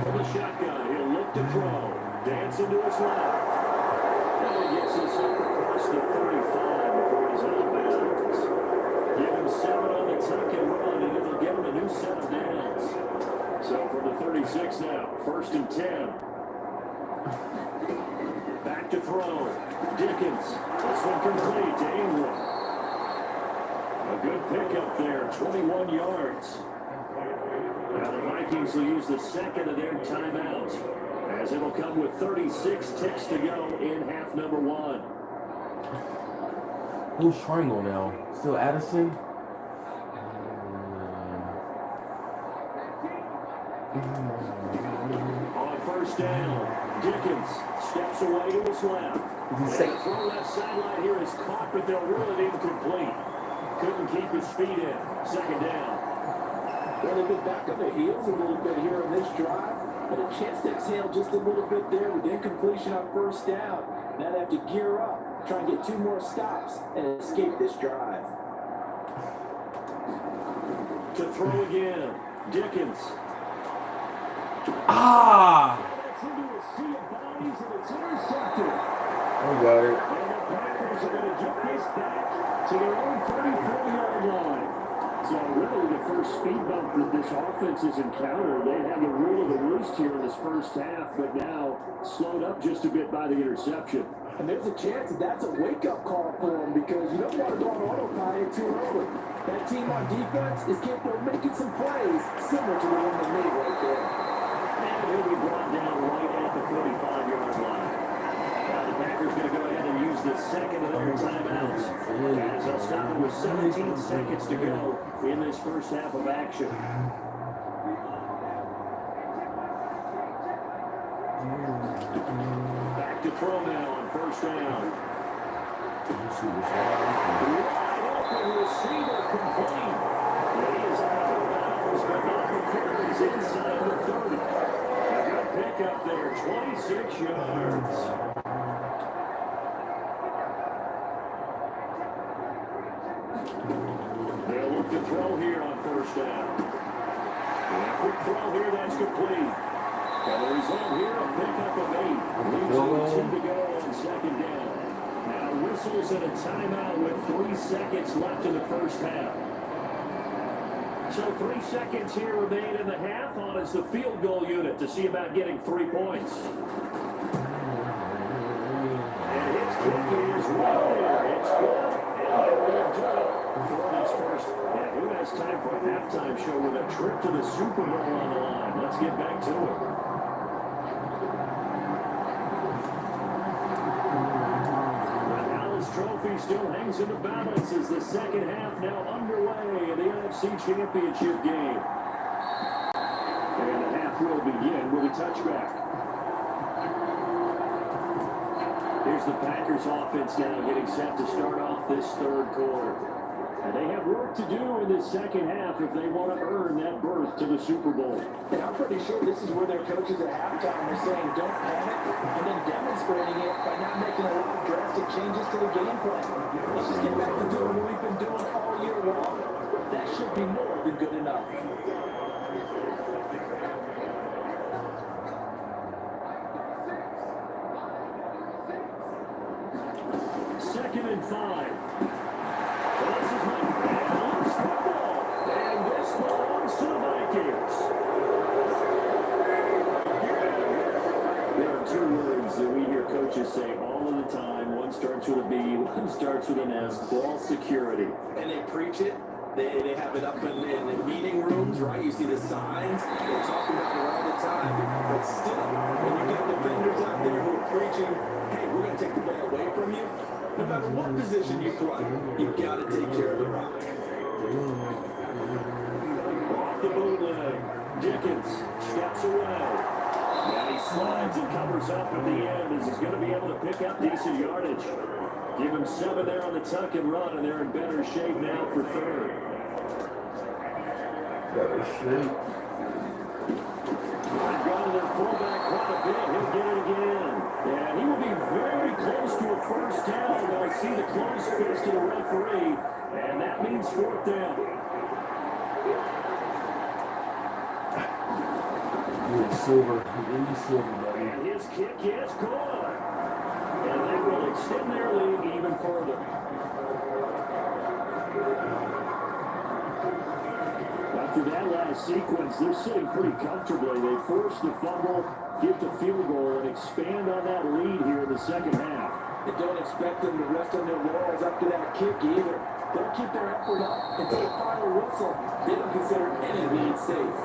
S1: From the shotgun, he'll look to throw. Dance into his left. And he gets this up across the 35 before he's out of bounds. Give him 7 on the tuck and run, and it'll give him a new set of downs. So from the 36 now, 1st and 10. Back to throw. Dickens. This one complete to Ingram. A good pickup there, 21 yards. Now the Vikings will use the 2nd of their timeouts, as it'll come with 36 ticks to go in half number 1.
S2: Who's triangle now? Still Addison?
S1: On 1st down, Dickens steps away to his left. And the throw left sideline here is caught, but they'll rule it incomplete. Couldn't keep his feet in. Second down.
S3: Well, they've been back on their heels a little bit here on this drive, but a chance to exhale just a little bit there with incompletion on first down. Now they have to gear up, try and get 2 more stops, and escape this drive.
S1: To throw again. Dickens. That's into a sea of bodies, and it's intercepted.
S2: I got it.
S1: And the Packers are going to get this back to their own 34-yard line. So really the first speed bump that this offense has encountered. They had the rule of the roost here in this first half, but now slowed up just a bit by the interception.
S3: And there's a chance that that's a wake-up call for them because you don't want to go on autopilot too early. That team on defense is capable of making some plays similar to the one they made right there.
S1: And he'll be brought down right at the 45-yard line. Now the Packers going to go ahead and use the second of their timeouts. As they'll stop it with 17 seconds to go in this first half of action. Back to throw now on first down. Wide open receiver complete. He is out of bounds, but not before he's inside the 30. A good pickup there, 26 yards. They'll look to throw here on first down. And a quick throw here, that's complete. And the result here, a pickup of 8. Leaves 2 to go on second down. Now whistles and a timeout with 3 seconds left in the first half. So 3 seconds here remain in the half on as the field goal unit to see about getting 3 points. And his kick is right there. It's good. And they will do it for this first. And who has time for a halftime show with a trip to the Super Bowl on the line? Let's get back to it. Trophy still hangs in the balance as the second half now underway in the NFC Championship Game. And the half will begin with a touchback. Here's the Packers offense now getting set to start off this third quarter. And they have work to do in this second half if they want to earn that berth to the Super Bowl.
S3: And I'm pretty sure this is where their coaches at halftime are saying don't panic and then demonstrating it by not making a lot of drastic changes to the game plan. Let's just get back to doing what we've been doing all year long. That should be more than good enough.
S1: Second and 5. This is my loose football, and this belongs to the Vikings. There are 2 words that we hear coaches say all of the time. One starts with a B, one starts with an S. Ball security.
S3: And they preach it. They have it up in meeting rooms, right? You see the signs. They talk about it all the time. But still, when you get defenders out there who are preaching, hey, we're going to take the ball away from you, no matter what position you play, you've got to take care of the rock.
S1: Off the bootleg, Dickens steps away. Now he slides and covers up at the end as he's going to be able to pick up decent yardage. Give him 7 there on the tuck and run, and they're in better shape now for third.
S2: Better shape.
S1: I've got their fullback quite a bit. He'll get it again. And he will be very close to a first down. They'll see the close fist of the referee, and that means 4th down.
S2: Silver, buddy.
S1: And his kick is good. And they will extend their lead even further. After that last sequence, they're sitting pretty comfortably. They force the fumble, get the field goal, and expand on that lead here in the second half.
S3: And don't expect them to rest on their laurels after that kick either. They'll keep their effort up until the final whistle. They don't consider any lead safe.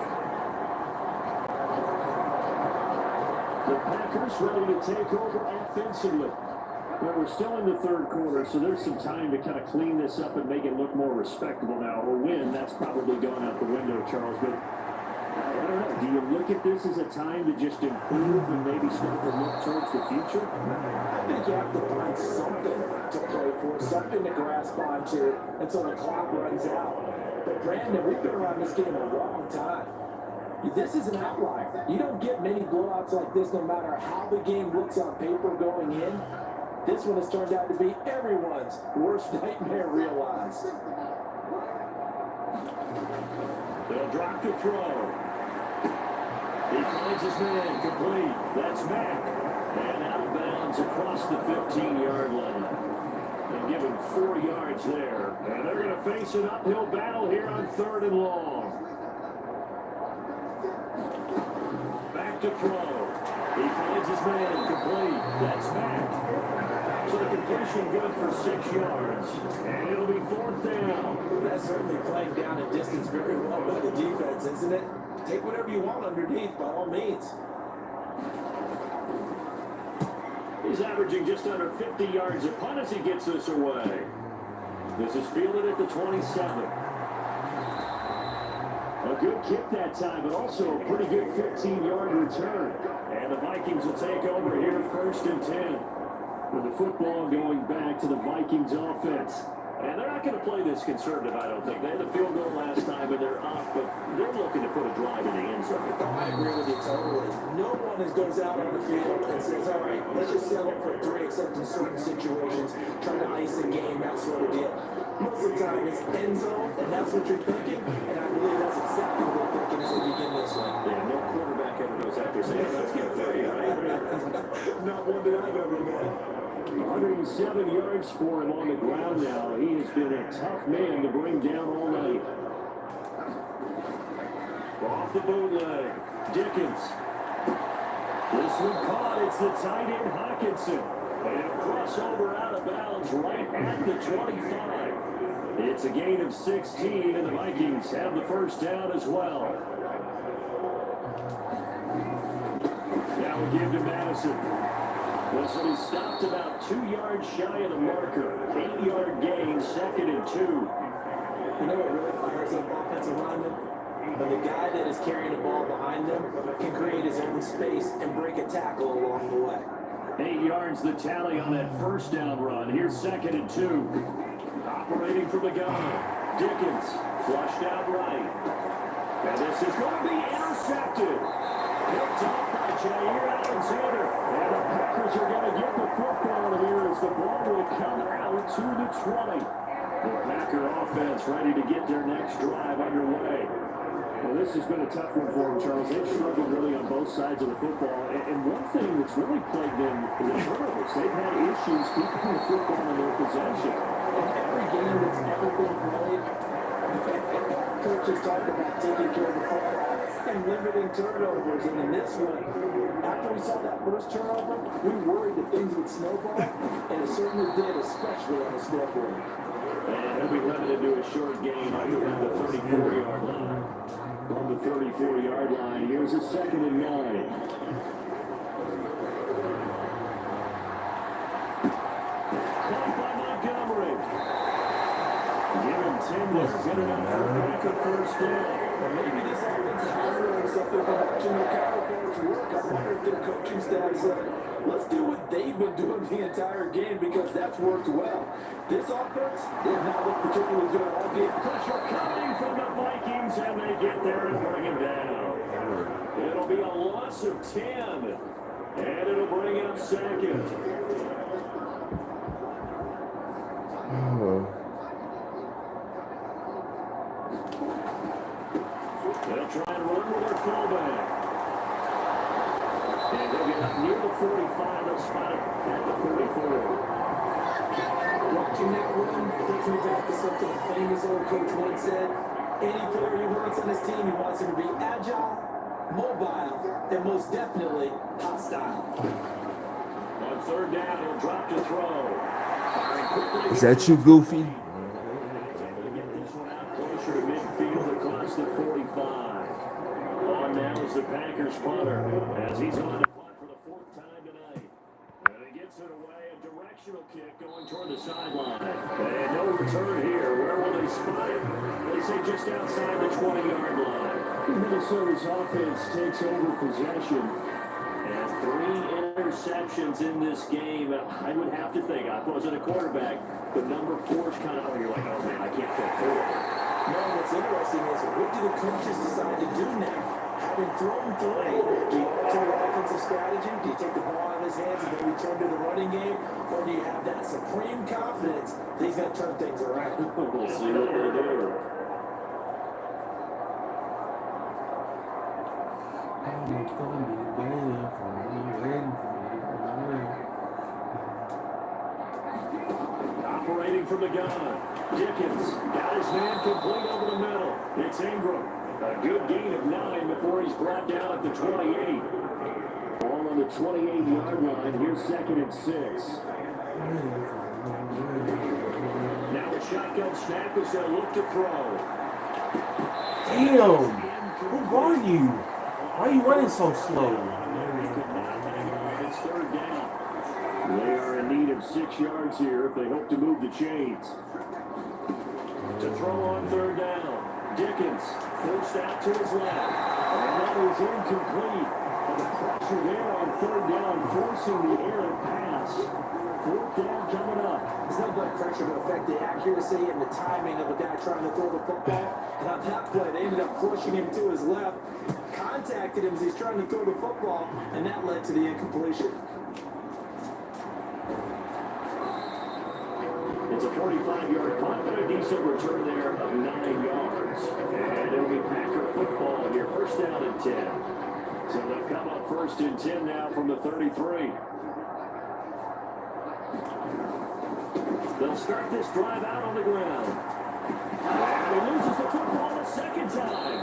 S1: The Packers ready to take over offensively. Well, we're still in the third quarter, so there's some time to kind of clean this up and make it look more respectable now. Or win, that's probably going out the window, Charles. But I don't know. Do you look at this as a time to just improve and maybe start to look towards the future?
S3: I think you have to find something to play for, something to grasp onto until the clock runs out. But Brandon, we've been around this game a long time. This is an outlier. You don't get many blowouts like this no matter how the game looks on paper going in. This one has turned out to be everyone's worst nightmare realized.
S1: They'll drop the throw. He finds his man complete. That's Mack. And out of bounds across the 15-yard line. And give him 4 yards there. And they're going to face an uphill battle here on 3rd and long. Back to throw. He finds his man complete. That's Mack. So the completion good for 6 yards. And it'll be 4th down.
S3: That's certainly playing down a distance very well by the defense, isn't it? Take whatever you want underneath, by all means.
S1: He's averaging just under 50 yards a punt as he gets this away. This is fielded at the 27. A good kick that time, but also a pretty good 15-yard return. And the Vikings will take over here 1st and 10. With the football going back to the Vikings offense. And they're not going to play this conservative, I don't think. They had a field goal last time, and they're up, but they're looking to put a drive in the end zone.
S3: I agree with you totally. No one goes out on the field and says, all right, let's just settle for 3, except in certain situations, trying to ice a game, that sort of deal. Most of the time, it's end zone, and that's what you're thinking, and I believe that's exactly what they're thinking as they begin this one.
S1: Yeah, no quarterback ever goes out there saying, let's get 30, right?
S3: Not one that I've ever met.
S1: 107 yards for him on the ground now. He has been a tough man to bring down all night. Off the bootleg, Dickens. This one caught. It's the tight end Hawkinson. And a crossover out of bounds right at the 25. It's a gain of 16, and the Vikings have the 1st down as well. Now we give to Madison. This one, he stopped about 2 yards shy of the marker. 8-yard gain, 2nd and 2.
S3: You know what really fires up offensive linemen? When the guy that is carrying the ball behind them can create his own space and break a tackle along the way.
S1: 8 yards the tally on that 1st down run. Here's 2nd and 2. Operating from the gun. Dickens flushed out right. And this is going to be intercepted. Picked up by Jair Alexander. And the Packers are going to get the football here as the ball will come out to the 20. The Packer offense ready to get their next drive underway. Well, this has been a tough one for them, Charles. They've struggled really on both sides of the football. And one thing that's really plagued them is the turnovers. They've had issues keeping the football in their possession.
S3: In every game that's ever been played, coaches talk about taking care of the football and limiting turnovers. And in this one, after we saw that first turnover, we worried that things would snowball, and it certainly did, especially on the scoreboard.
S1: And he'll be limited to a short gain around the 34-yard line. From the 34-yard line, here's a 2nd and 9. Caught by Montgomery. Give him 10 there. Good enough for a back of 1st down.
S3: Well, maybe this offense has learned something from watching their counterparts work. I wonder if their coaching staff said, let's do what they've been doing the entire game because that's worked well. This offense did not look particularly good all game.
S1: Pressure coming from the Vikings, and they get there and bring him down. It'll be a loss of 10, and it'll bring up 2nd. They'll try and run with their fullback. And they'll get up near the 45. They'll spot it at the 44.
S3: Watching that run takes me back to something a famous old coach once said. Any player he wants on his team, he wants him to be agile, mobile, and most definitely hostile.
S1: On 3rd down, he'll drop to throw.
S2: Is that you, Goofy?
S1: Get this one out closer to midfield across the 45. On now is the Packers punter as he's on to punt for the 4th time tonight. And he gets it away. A directional kick going toward the sideline. And no return here. Where will they spot it? They say just outside the 20-yard line. Minnesota's offense takes over possession. And 3 interceptions in this game. I would have to think, I wasn't a quarterback, but number 4 is kind of, you're like, oh man, I can't throw 4.
S3: No, what's interesting is what do the coaches decide to do now? Having thrown 3, do you alter your offensive strategy? Do you take the ball out of his hands and then return to the running game? Or do you have that supreme confidence that he's going to turn things around?
S1: We'll see what they do. Operating from the gun. Dickens got his man complete over the middle. It's Ingram. A good gain of 9 before he's brought down at the 28. Ball on the 28-yard line. Here's 2nd and 6. Now a shotgun snap as they look to throw.
S2: Damn! Who are you? Why are you running so slow?
S1: It's 3rd down. They are in need of 6 yards here if they hope to move the chains. To throw on 3rd down. Dickens forced out to his left. And that is incomplete. And the pressure there on 3rd down, forcing the errant pass. 4th down coming up.
S3: There's no blood pressure to affect the accuracy and the timing of a guy trying to throw the football. And on that play, they ended up pushing him to his left, contacted him as he's trying to throw the football, and that led to the incompletion.
S1: It's a 45-yard punt, but a decent return there of 9 yards. And it'll be Packer football here. 1st down and 10. So they'll come up 1st and 10 now from the 33. They'll start this drive out on the ground. And he loses the football the 2nd time.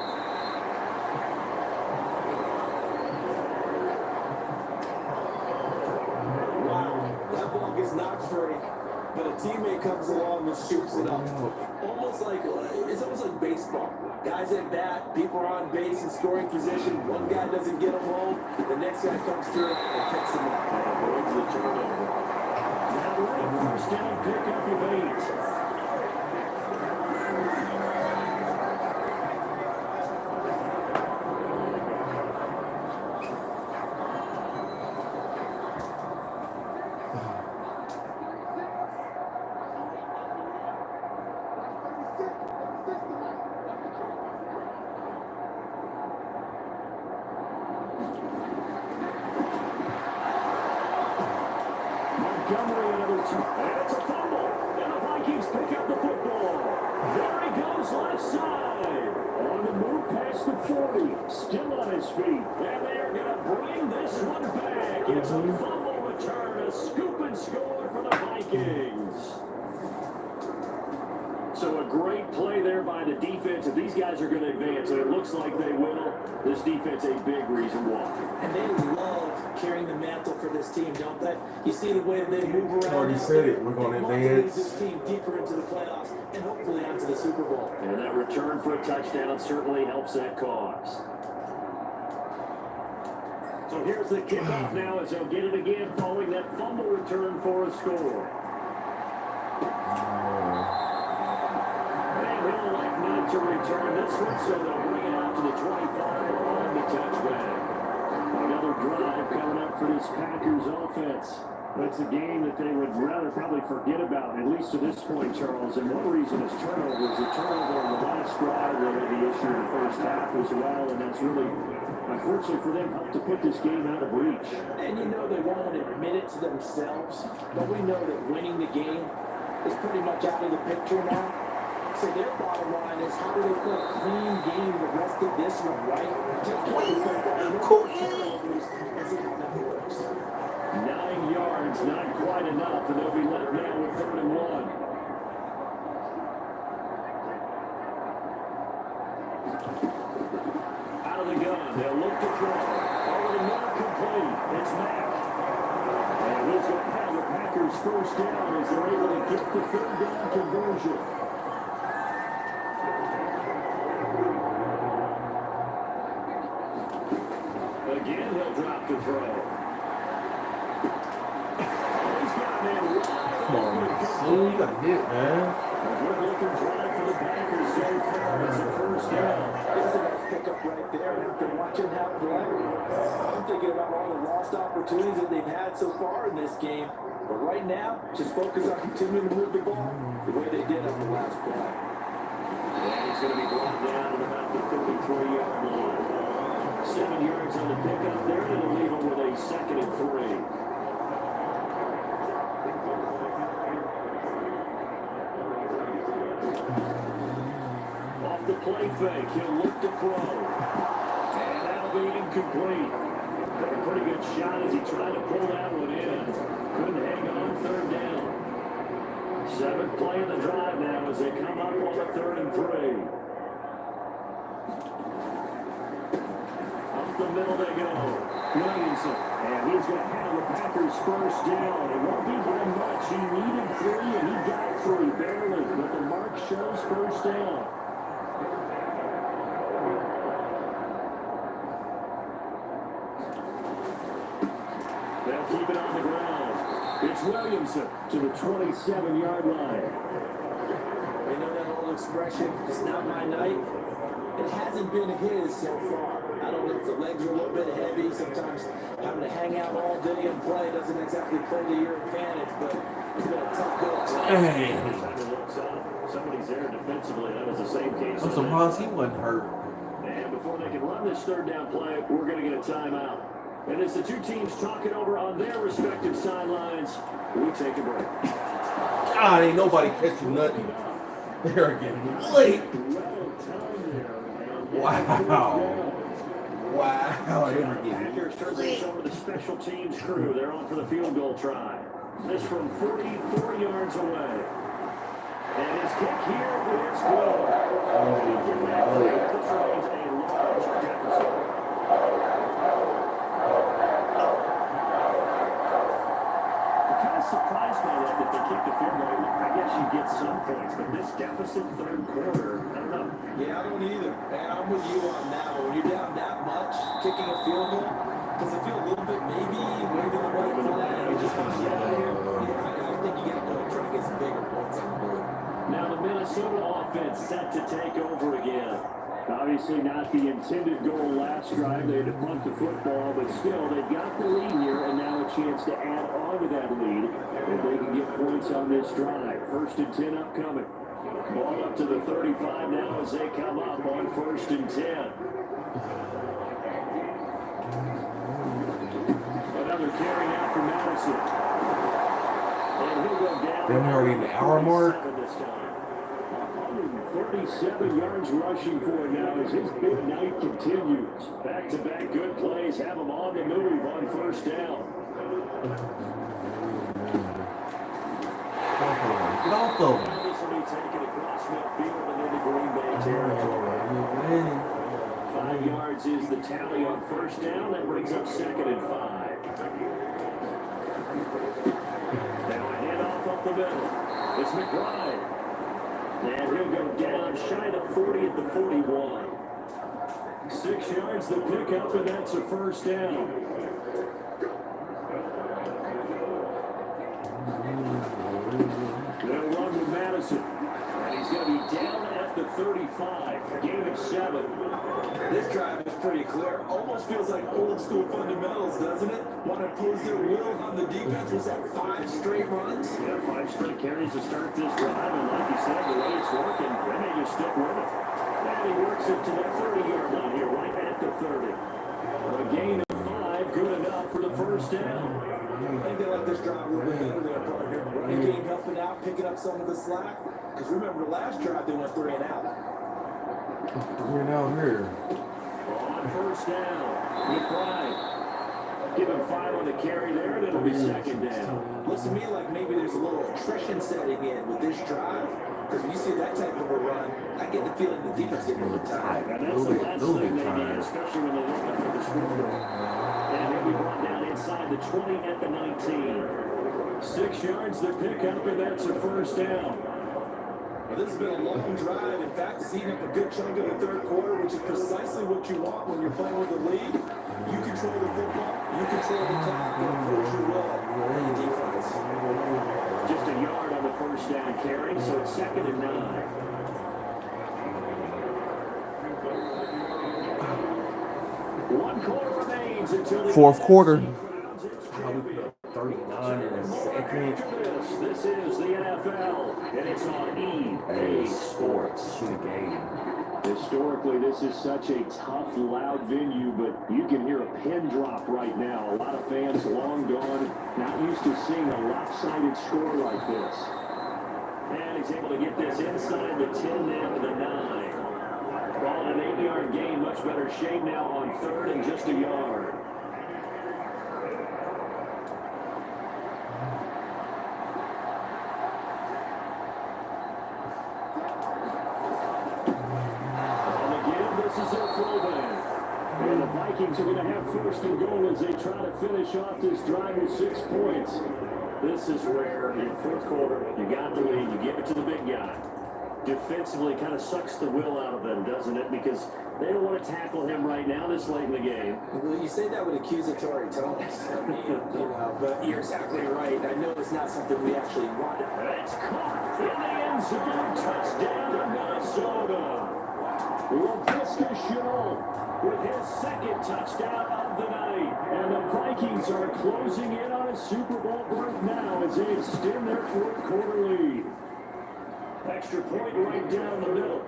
S3: Wow, that ball gets knocked free. But a teammate comes along and shoots it up. It's almost like baseball. Guys at bat, people are on base in scoring position. One guy doesn't get them home. The next guy comes through and picks them up.
S1: And avoids the turnover. Now ready, 1st down, pick up of 8. Montgomery another two. And it's a fumble. And the Vikings pick up the football. There he goes left side. On the move past the 40. Still on his feet. And they are going to bring this one back. It's a fumble return. A scoop and score for the Vikings. So a great play there by the defense. If these guys are going to advance, and it looks like they will, this defense a big reason why.
S3: And they love carrying the mantle for this team, don't they? You see the way that they move around.
S2: I already said it. We're going to advance.
S3: This team deeper into the playoffs and hopefully onto the Super Bowl.
S1: And that return for a touchdown certainly helps that cause. So here's the kickoff now as they'll get it again following that fumble return for a score. And he'll elect not to return this one, so they'll bring it out to the 25 on the touchback. Another drive coming up for this Packers offense. That's a game that they would rather probably forget about, at least to this point, Charles. And one reason is turnovers. The turnover on the last drive really the issue in the first half as well, and that's really, unfortunately for them, helped to put this game out of reach.
S3: And you know they won't admit it to themselves, but we know that winning the game is pretty much out of the picture now. So their bottom line is how do they play a clean game the rest of this one, right? Just play turnovers and see how that works.
S1: 9 yards, not quite enough, and they'll be left now with 3rd and 1. Out of the gun, they'll look to throw. Already not complete. It's Mack. And he's going to have the Packers 1st down as they're able to get the 3rd down conversion. Again, he'll drop the throw. He's got a man wide open.
S2: Oh, you got hit, man.
S1: A good-looking drive for the Packers so far. It's a first down.
S3: There's a nice pickup right there. And after watching that play, I'm thinking about all the lost opportunities that they've had so far in this game. But right now, just focus on continuing to move the ball the way they did on the last play.
S1: And he's going to be brought down at about the 33-yard line. 7 yards on the pickup there. It'll leave him with a 2nd and 3. Off the play fake, he'll look to throw. And that'll be incomplete. Took a pretty good shot as he tried to pull that one in. Couldn't hang on 3rd down. 7th play in the drive now as they come up on a 3rd and 3. Up the middle they go. Williamson. And he's going to have the Packers first down. It won't be by much. He needed 3 and he got 3 barely. But the mark shows first down. They'll keep it on the ground. It's Williamson to the 27-yard line.
S3: You know that old expression, it's not my night? It hasn't been his so far. I don't know if the legs are a little bit heavy. Sometimes having to hang out all day and play doesn't exactly play to your advantage, but it's been a tough go.
S2: Hey.
S1: Somebody's there defensively. That was the same case.
S2: I'm surprised he wasn't hurt.
S1: And before they can run this 3rd down play, we're going to get a timeout. And as the two teams talk it over on their respective sidelines, we take a break.
S2: God, ain't nobody catching nothing. They're getting late. Wow. Wow. They're getting
S1: Packers turn things over to the special teams crew. They're on for the field goal try. This from 44 yards away. And his kick here is good. This remains a large deficit. Surprised by that they kicked the field goal. I guess you get some points, but this deficit 3rd quarter, I don't know.
S3: Yeah, I don't either. And I'm with you on that one. When you're down that much, kicking a field goal, does it feel a little bit maybe waving the white flag? You just want to get out of here. I think you got to go and try to get some bigger points on the board.
S1: Now the Minnesota offense set to take over again. Obviously not the intended goal last drive. They had to punt the football, but still, they've got the lead here, and now a chance to add on to that lead if they can get points on this drive. 1st and 10 upcoming. Ball up to the 35 now as they come up on 1st and 10. Another carry out for Madison. And he'll go down.
S2: Then we're already in the hour mark.
S1: 37 yards rushing for him now as his big night continues. Back-to-back good plays have him on the move on 1st down.
S2: Get off of him.
S1: This will be taken across midfield and into Green Bay territory. 5 yards is the tally on 1st down. That brings up 2nd and 5. Now a handoff up the middle. It's McBride. And he'll go down shy of 40 at the 41. 6 yards the pickup, and that's a 1st down. They'll run with Madison. And he's going to be down at the 35. Gain of 7.
S3: This drive is pretty clear. Almost feels like old school fundamentals, doesn't it? Want to impose their will on the defense. Was that 5 straight runs?
S1: Yeah, 5 straight carries to start this drive. And like you said, the way it's working, they may just stick with it. And he works it to the 30-yard line here, right at the 30. A gain of 5, good enough for the 1st down.
S3: I think they let this drive a little bit better than part here. Running game helping out, picking up some of the slack. Because remember, the last drive they went 3 and out.
S2: We're now here.
S1: On 1st down, McBride. Give him 5 on the carry there, and it'll be 2nd down.
S3: Looks to me like maybe there's a little attrition setting in with this drive. Because when you see that type of a run, I get the feeling the defense getting a little tired.
S1: And that's the last thing they need, especially when they look up at the scoreboard. And he'll be brought down inside the 20 at the 19. 6 yards the pickup, and that's a 1st down.
S3: Well, this has been a long drive. In fact, it's eating up a good chunk of the 3rd quarter, which is precisely what you want when you're playing with the lead. You control the football, you control the clock, and of course you will on the defense.
S1: Just a yard on the 1st carry, so it's 2nd and 9. One quarter remains until the
S2: Fourth quarter.
S1: How
S2: we put up 39 in a second.
S1: This is the NFL, and it's on EA Sports.
S2: Shoot a game.
S1: Historically, this is such a tough, loud venue, but you can hear a pin drop right now. A lot of fans long gone, not used to seeing a lopsided score like this. And he's able to get this inside the 10 now to the 9. Ball in an 8-yard gain, much better shape now on 3rd and just a yard. And the Vikings are going to have 1st and goal as they try to finish off this drive with 6 points. This is where, in 4th quarter, you got the lead, you give it to the big guy. Defensively, kind of sucks the will out of them, doesn't it? Because they don't want to tackle him right now this late in the game.
S3: Well, you say that with accusatory tones. I mean, but you're exactly right. I know it's not something we actually wanted.
S1: It's caught in the end zone. Touchdown to Minnesota. LaVisca Chenault with his 2nd touchdown of the night. And the Vikings are closing in on a Super Bowl berth now as they extend their 4th quarter lead. Extra point right down the middle.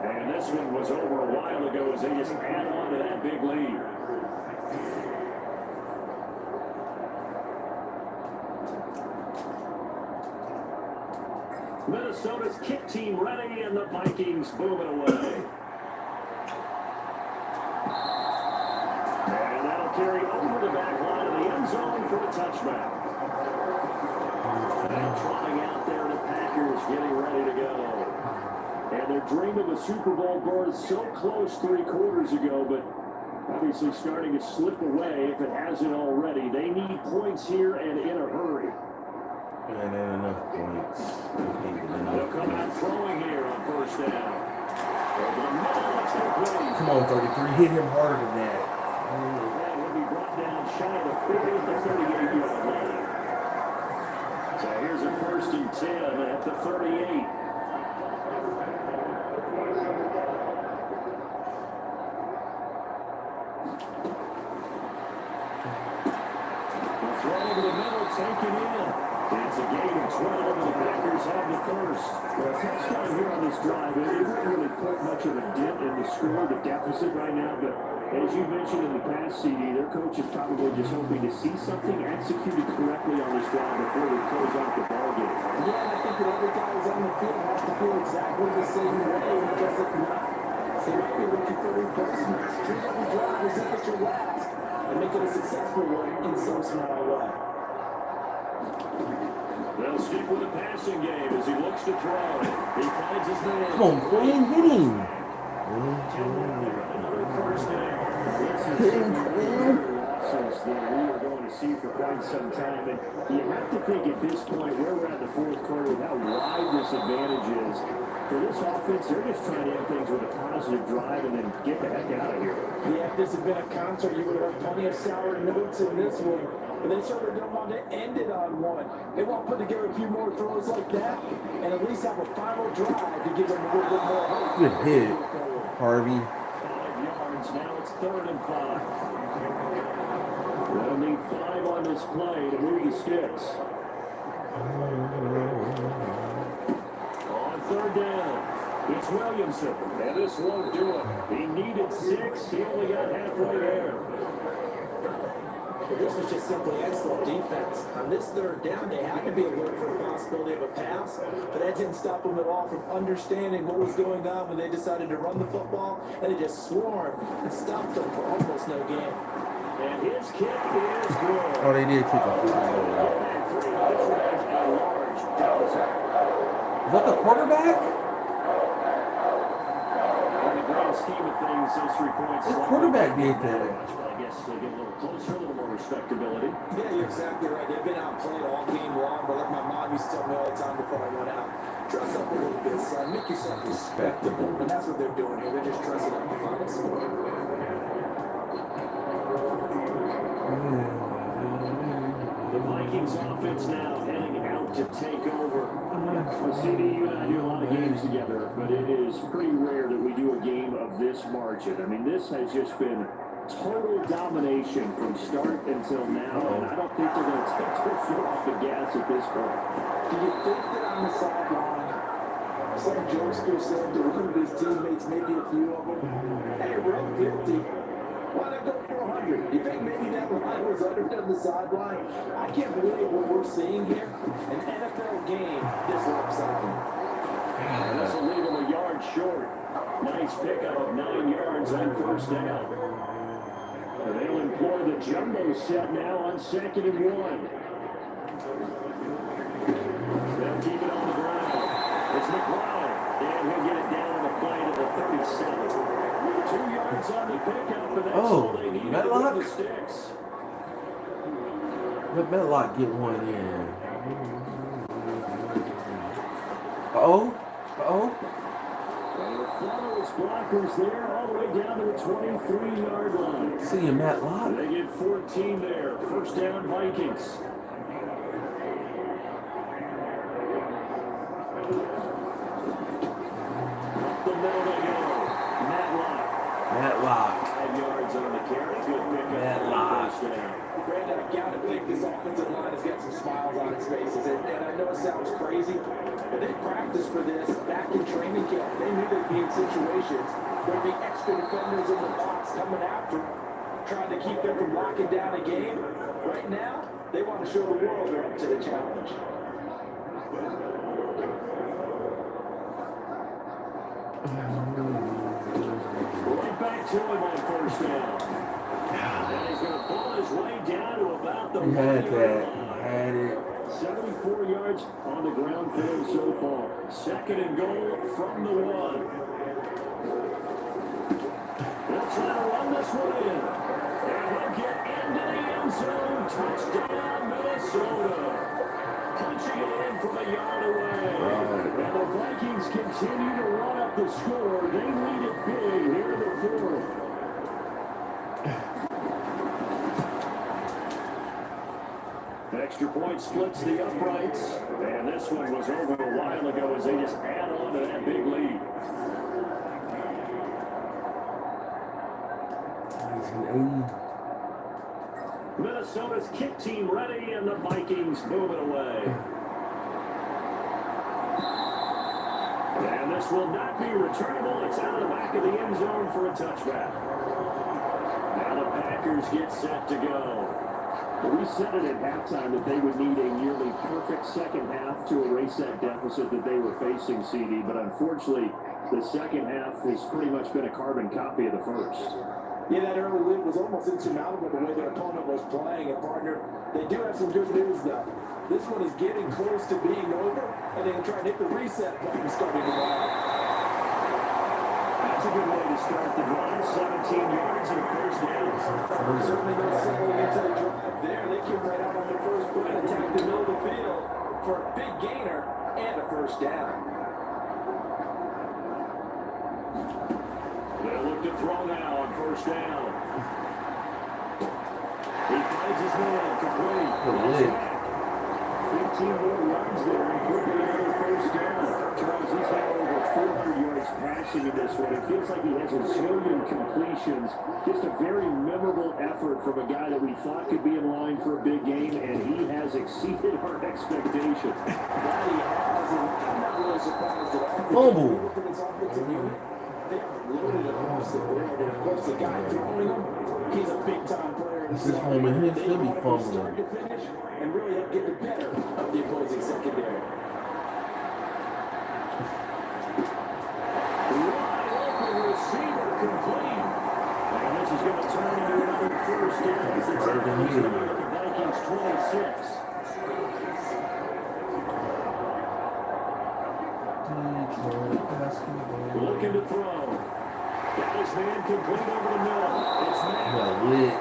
S1: And this one was over a while ago as they just add on to that big lead. Minnesota's kick team ready, and the Vikings moving away. And that'll carry over the back line of the end zone for the touchback. And trotting out there, the Packers getting ready to go. And their dream of a Super Bowl berth so close 3 quarters ago, but obviously starting to slip away if it hasn't already. They need points here and in a hurry.
S2: And then enough points.
S1: They'll come out throwing here on 1st down. Over the middle, it's complete.
S2: Come on, 33. Hit him harder than that.
S1: That will be brought down shy of the 40 at the 38-yard line. So here's a 1st and 10 at the 38. The throw over the middle, taken in. It's a gain of 12, and the Packers have the 1st. Well, a touchdown here on this drive. It wouldn't really put much of a dent in the score, the deficit right now, but as you mentioned in the past, CD, their coach is probably just hoping to see something executed correctly on this drive before they close out the ballgame.
S3: Yeah, I think that every guy who's on the field has to feel exactly the same way, because if not, they might be looking for replacements. Treat every drive as if it's your last, and make it a successful one in some small way.
S1: They'll stick with the passing game as he looks to throw. He finds his man.
S2: Come on, Quinn, hit him.
S1: Another 1st down.
S2: Hit him, Quinn.
S1: Losses that we are going to see for quite some time. And you have to think at this point, where we're at the 4th quarter, with how wide this advantage is. For this offense, they're just trying to end things with a positive drive and then get the heck out of here.
S3: Yeah, if this had been a concert, you would have had plenty of sour notes in this one. But they certainly don't want to end it on one. They want to put together a few more throws like that and at least have a final drive to give them a little bit more hope.
S2: Good hit, Harvey.
S1: 5 yards, now it's 3rd and 5. They'll need 5 on this play to move the sticks. On 3rd down, it's Williamson, and this won't do it. He needed 6, he only got halfway there.
S3: This was just simply excellent defense. On this 3rd down, they had to be alert for the possibility of a pass, but that didn't stop them at all from understanding what was going on when they decided to run the football, and they just swarmed and stopped them for almost no gain.
S1: And his kick is good.
S2: Oh, they did kick a field goal. Is that the quarterback?
S1: In the grand scheme of things, those 3 points.
S2: The quarterback did that.
S1: I guess they get a little closer, a little more respectability.
S3: Yeah, you're exactly right. They've been outplayed all game long, but like my mom used to tell me all the time before I went out, dress up a little bit, son. Make yourself respectable. And that's what they're doing here. They're just dressing up the final score.
S1: The Vikings offense now heading out to take over. Well, CD, you and I do a lot of games together, but it is pretty rare that we do a game of this margin. I mean, this has just been total domination from start until now, and I don't think they're going to take their foot off the gas at this point.
S3: Do you think that on the sideline, some jokester said to one of his teammates, maybe a few of them, hey, we're up 50. Why not go 400? You think maybe that line was uttered on the sideline? I can't believe what we're seeing here. An NFL game this lopsided.
S1: And this will leave him a yard short. Nice pickup of 9 yards on first down. And they'll employ the jumbo set now on 2nd and 1. They'll keep it on the ground. It's McBride. And he'll get it down on the play to the 37. 2 yards on the pickup, and that's all they need to win the sticks.
S2: Let Medlock get one in. Uh-oh.
S1: And the follows blockers there all the way down to the 23-yard line.
S2: See you, Medlock.
S1: They get 14 there. First down, Vikings. Up the middle they go.
S2: Matlock.
S1: 5 yards on the carry. Good pickup.
S2: Matlock.
S1: First down.
S3: Brandon, I gotta think this offensive line has got some smiles on its faces. And I know it sounds crazy, but they practiced for this back in training camp. They knew they'd be in situations where there'd be extra defenders in the box coming after them, trying to keep them from locking down a game. Right now, they want to show the world they're up to the challenge.
S1: Right back to him on first down. And he's going to pull his way down to about the 1
S2: Had
S1: yard
S2: that.
S1: line.
S2: Had it.
S1: 74 yards on the ground for him so far. 2nd and goal from the 1. They'll try to run this one in. And he'll get into the end zone. Touchdown, Minnesota. Punching it in from a yard away. And the Vikings continue to run up the score. They lead it big here in the 4th. Extra point splits the uprights. And this one was over a while ago as they just add on to that big lead. Minnesota's kick team ready, and the Vikings move it away. And this will not be returnable. It's out of the back of the end zone for a touchback. Now the Packers get set to go. We said it at halftime that they would need a nearly perfect second half to erase that deficit that they were facing, CD, but unfortunately, the second half has pretty much been a carbon copy of the first.
S3: Yeah, that early lead was almost insurmountable the way their opponent was playing. And, partner, they do have some good news, though. This one is getting close to being over, and they can try and hit the reset button starting to run.
S1: That's a good way to start the drive. 17 yards and a first down.
S3: Certainly not settling into the drive there. They came right out on the first play and attacked the middle of the field for a big gainer and a first down.
S1: They'll look to throw now on first down. He finds his man complete. 15 more runs there, including another first down. Charles, he's had over 400 yards passing in this one. It feels like he has a zillion completions. Just a very memorable effort from a guy that we thought could be in line for a big game, and he has exceeded our expectation.
S3: That he has, and I'm not really surprised at all.
S2: Fumble.
S3: Look at his offensive unit. They are loaded across the board. And of course, the guy throwing them, he's a big-time player.
S2: This is home and he should be fumbling.
S3: Start to finish and really help get the better of the opposing secondary.
S1: Wide open receiver complete. And this is going to turn into another first down as it's at the Vikings 26. Looking to throw. Got his man complete over the middle. It's Matt.
S2: Lit.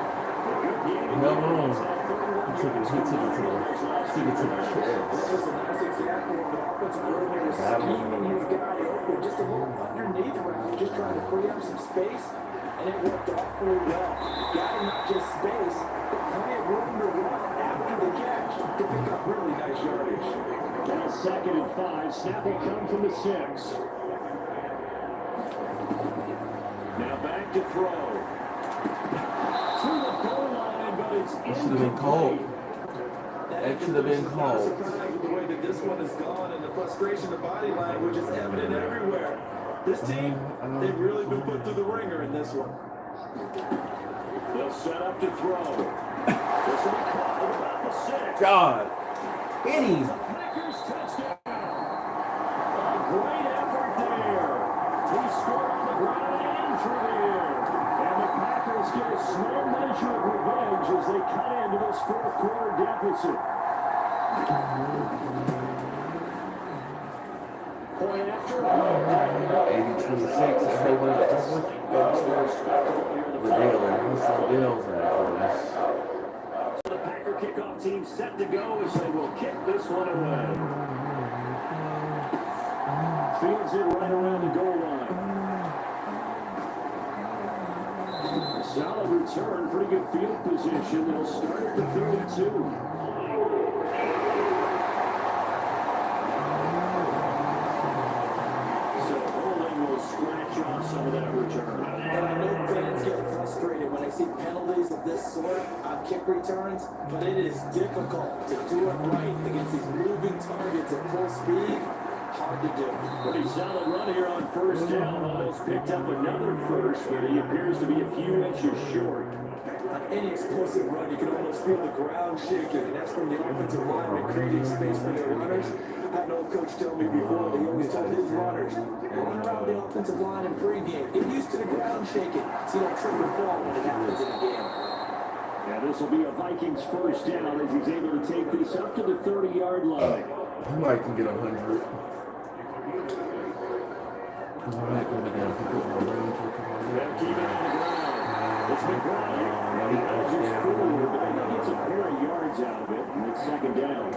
S1: No
S2: wrong. He took it to the chest.
S3: This is a nice example of an offensive coordinator scheming his guy open just a little underneath route, just trying to free up some space, and it worked awfully well. Got him not just space, but plenty of room to run after the catch to pick up really nice yardage.
S1: 2nd and 5. Snap will come from the 6. Now back to throw. To the goal line, but it's
S2: It should have been called. That should have been called.
S3: Surprised with the way that this one has gone, and the frustration, the body language is evident everywhere. This team, they've really been put through the ringer in this one.
S1: They'll set up to throw. This will be caught at about the 6.
S2: God. Hit him.
S1: Packers touchdown. A great effort there. He scored on the ground and through the air. And the Packers get a small measure of revenge as they cut into this 4th quarter deficit. Point after
S2: 80-26. Is that what it's doing? The deal. What's the deal?
S1: The Packer kickoff team set to go as they will kick this one away. Fields it right around the goal line. Solid return, pretty good field position. They'll start at the 32. Scratch off some of that return.
S3: And I know fans get frustrated when they see penalties of this sort on kick returns, but it is difficult to do it right against these moving targets at full speed. Hard to do.
S1: Pretty solid run here on 1st down. Almost picked up another first, but he appears to be a few inches short.
S3: On any explosive run, you can almost feel the ground shaking, and that's from the offensive lineman creating space for their runners. I had an old coach tell me before that he always told his runners, run around the offensive line in pregame. Get used to the ground shaking so you don't trip or fall when it happens in the game.
S1: Yeah, this will be a Vikings 1st down as he's able to take this up to the 30-yard line.
S2: He might can get 100. He might go down. He goes around.
S1: Keep it on the ground. It's McBride. He has his forward, but he gets a pair of yards out of it, and it's 2nd down.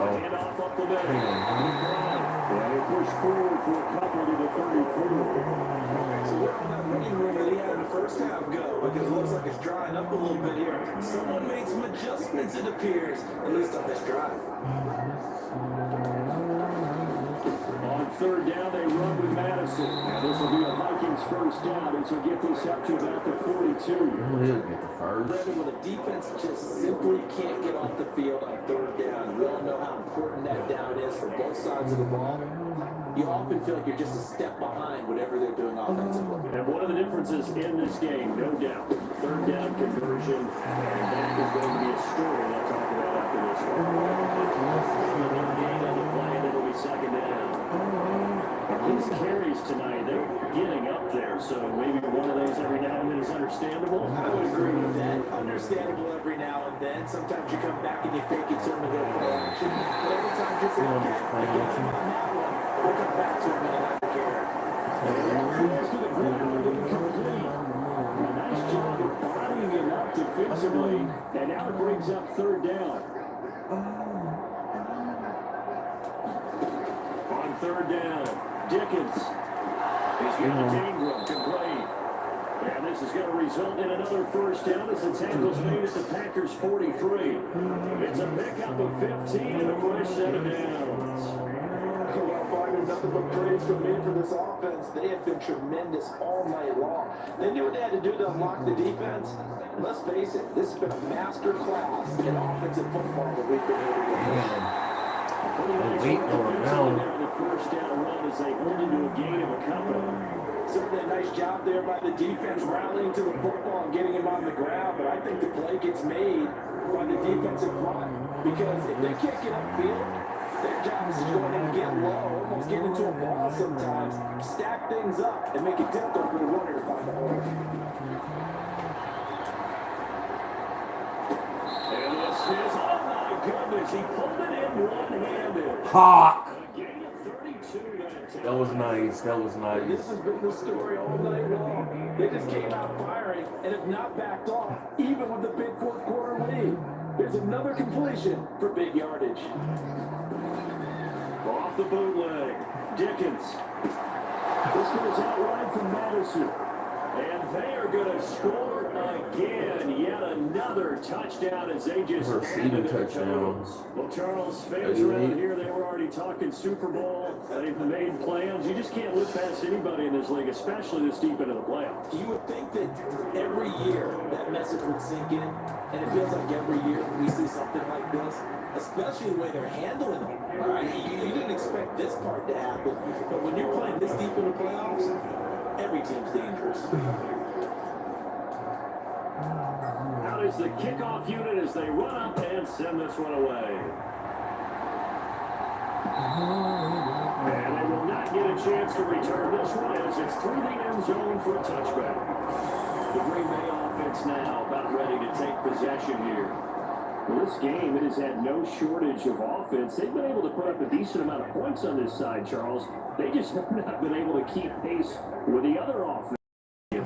S1: Hand off up the middle. Yeah, he pushed forward for a couple to the 34.
S3: So where did that running room that he had in the first half go? Because it looks like it's drying up a little bit here. Someone made some adjustments, it appears, at least on this drive.
S1: On 3rd down, they run with Madison. Now this will be a Vikings 1st down as he'll get this up to about the 42.
S2: He'll get the first.
S3: When the defense just simply can't get off the field on 3rd down, we all know how important that down is for both sides of the ball. You often feel like you're just a step behind whatever they're doing offensively.
S1: And one of the differences in this game, no doubt, 3rd down conversion, and that is going to be a story I'll talk about after this one. Gain on the play, and it'll be 2nd down. His carries tonight, they're getting up there, so maybe one of those every now and then is understandable.
S3: I would agree with that. Understandable every now and then. Sometimes you come back and you fake it to him and go play action. But every time you say, okay, I get him on that one, we'll come back to him and I don't care.
S1: Falls to the ground, incomplete. A nice job of bodying it up defensively, and now it brings up 3rd down. On 3rd down, Dickens. He's got Ingram complete. And this is going to result in another 1st down as the tackle's made at the Packers 43. It's a pickup of 15 and a fresh set of downs.
S3: Well, Barter, nothing but praise from me for this offense. They have been tremendous all night long. They knew what they had to do to unlock the defense. Let's face it, this has been a master class in offensive football that we've been able to get.
S2: Wait around.
S1: The 1st down run as they hold into a gain of a couple.
S3: Certainly a nice job there by the defense rallying to the football and getting him on the ground, but I think the play gets made by the defensive front because if they can't get upfield, their job is to go ahead and get low, almost get into a ball sometimes, stack things up, and make it difficult for the runner to find the hole.
S1: And this is, oh my goodness, he pulled it in one-handed.
S2: Hawk.
S1: A gain of 32 that time.
S2: That was nice. That was nice.
S3: This has been the story all night long. They just came out firing and have not backed off, even with the big 4th quarter lead. There's another completion for big yardage.
S1: Off the bootleg, Dickens. This one is outright from Madison. And they are going to score again, yet another touchdown as they just
S2: Receiving
S1: added their
S2: touchdown.
S1: totals. Well, Charles, fans around here, they were already talking Super Bowl. They've made plans. You just can't look past anybody in this league, especially this deep into the playoffs.
S3: You would think that every year that message would sink in, and it feels like every year we see something like this, especially the way they're handling it. All right, you didn't expect this part to happen, but when you're playing this deep in the playoffs, every team's dangerous.
S1: Out is the kickoff unit as they run up and send this one away. And they will not get a chance to return this one as it's through the end zone for a touchback. The Green Bay offense now about ready to take possession here. Well, this game, it has had no shortage of offense. They've been able to put up a decent amount of points on this side, Charles. They just have not been able to keep pace with the other offense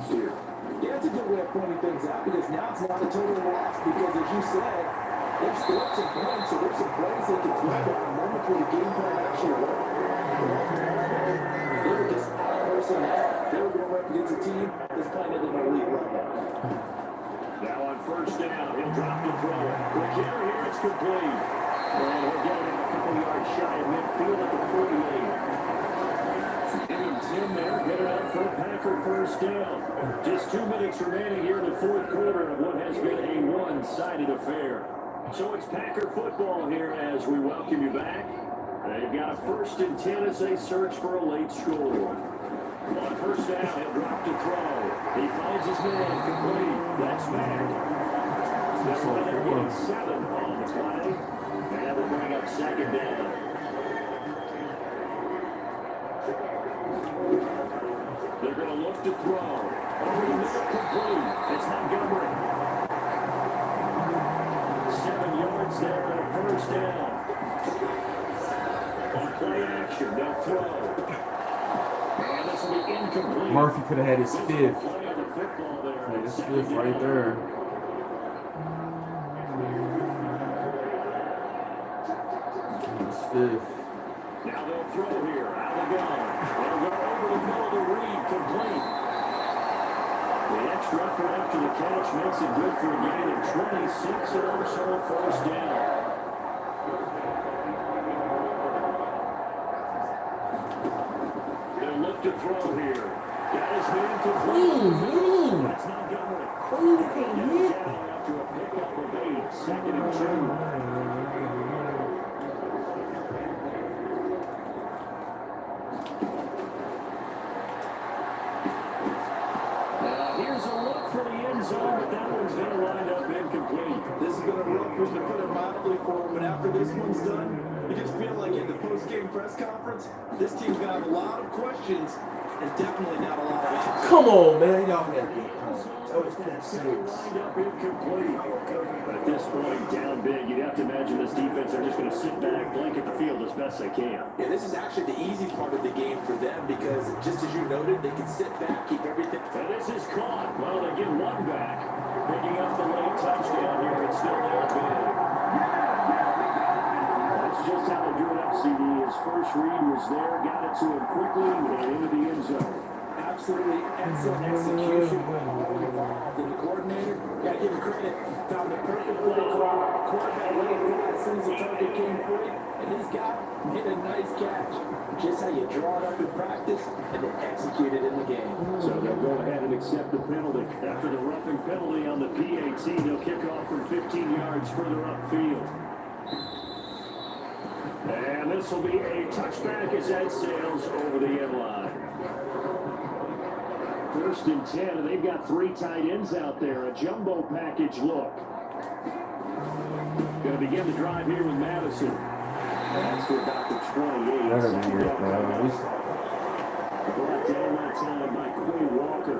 S1: here.
S3: Yeah, that's a good way of pointing things out because now it's not a total loss because, as you said, they've scored some points, so there's some plays they can throw at moments where the game plan actually worked. They were just out-personnel. They were going up against a team that's playing at an elite level.
S1: Now on first down, he'll drop the throw. The carry here is complete. And he'll get it a couple yards shy of midfield at the 48. And Tim there, get it out for a Packer first down. Just 2 minutes remaining here in the fourth quarter of what has been a one-sided affair. So it's Packer football here as we welcome you back. They've got a 1st and 10 as they search for a late score. On first down, he'll drop to throw. He finds his man complete. That's back. They're getting 7 on the play. And that will bring up 2nd down. They're going to look to throw. Over the middle, complete. It's Montgomery. 7 yards there and a first down. On play action, they'll throw. And this will be incomplete.
S2: Murphy could have had his 5th.
S1: Play on the football there.
S2: His 5th right there. His 5th.
S1: Now they'll throw here. Out of the gun. They'll go over the middle to Reed. Complete. The extra effort after the catch makes it good for a gain of 26 and also a first down. They'll look to throw here. Got his hand to throw. That's not Montgomery. Down after a pickup of 8. 2nd and 2. Here's a look for the end zone, but that one's going to wind up incomplete.
S3: This has been a rough one to put it mildly for them, but after this one's done, you just feel like in the post-game press conference, this team's going to have a lot of questions and definitely not a lot of answers.
S2: Come on, man. Y'all got to get home. That was
S1: Wind
S2: 6.
S1: up incomplete. But at this point, down big, you'd have to imagine this defense, they're just going to sit back, blanket the field as best they can.
S3: Yeah, this is actually the easy part of the game for them because, just as you noted, they can sit back, keep everything.
S1: And this is caught. Well, they get one back. Picking up the late touchdown here. It's still down big. That's just how they do it up, CD. His first read was there, got it to him quickly, and into the end zone.
S3: Absolutely excellent execution. The coordinator, got to give him credit, found the perfect play call. Quarterback laid it as soon as the target came free, and this guy hit a nice catch. Just how you draw it up in practice and then execute it in the game.
S1: So they'll go ahead and accept the penalty. After the roughing penalty on the PAT, they'll kick off from 15 yards further upfield. And this will be a touchback as that sails over the end line. 1st and 10, and they've got 3 tight ends out there. A jumbo package look. Going to begin the drive here with Madison. That's to about the 28.
S2: Brought down that time by Quay Walker.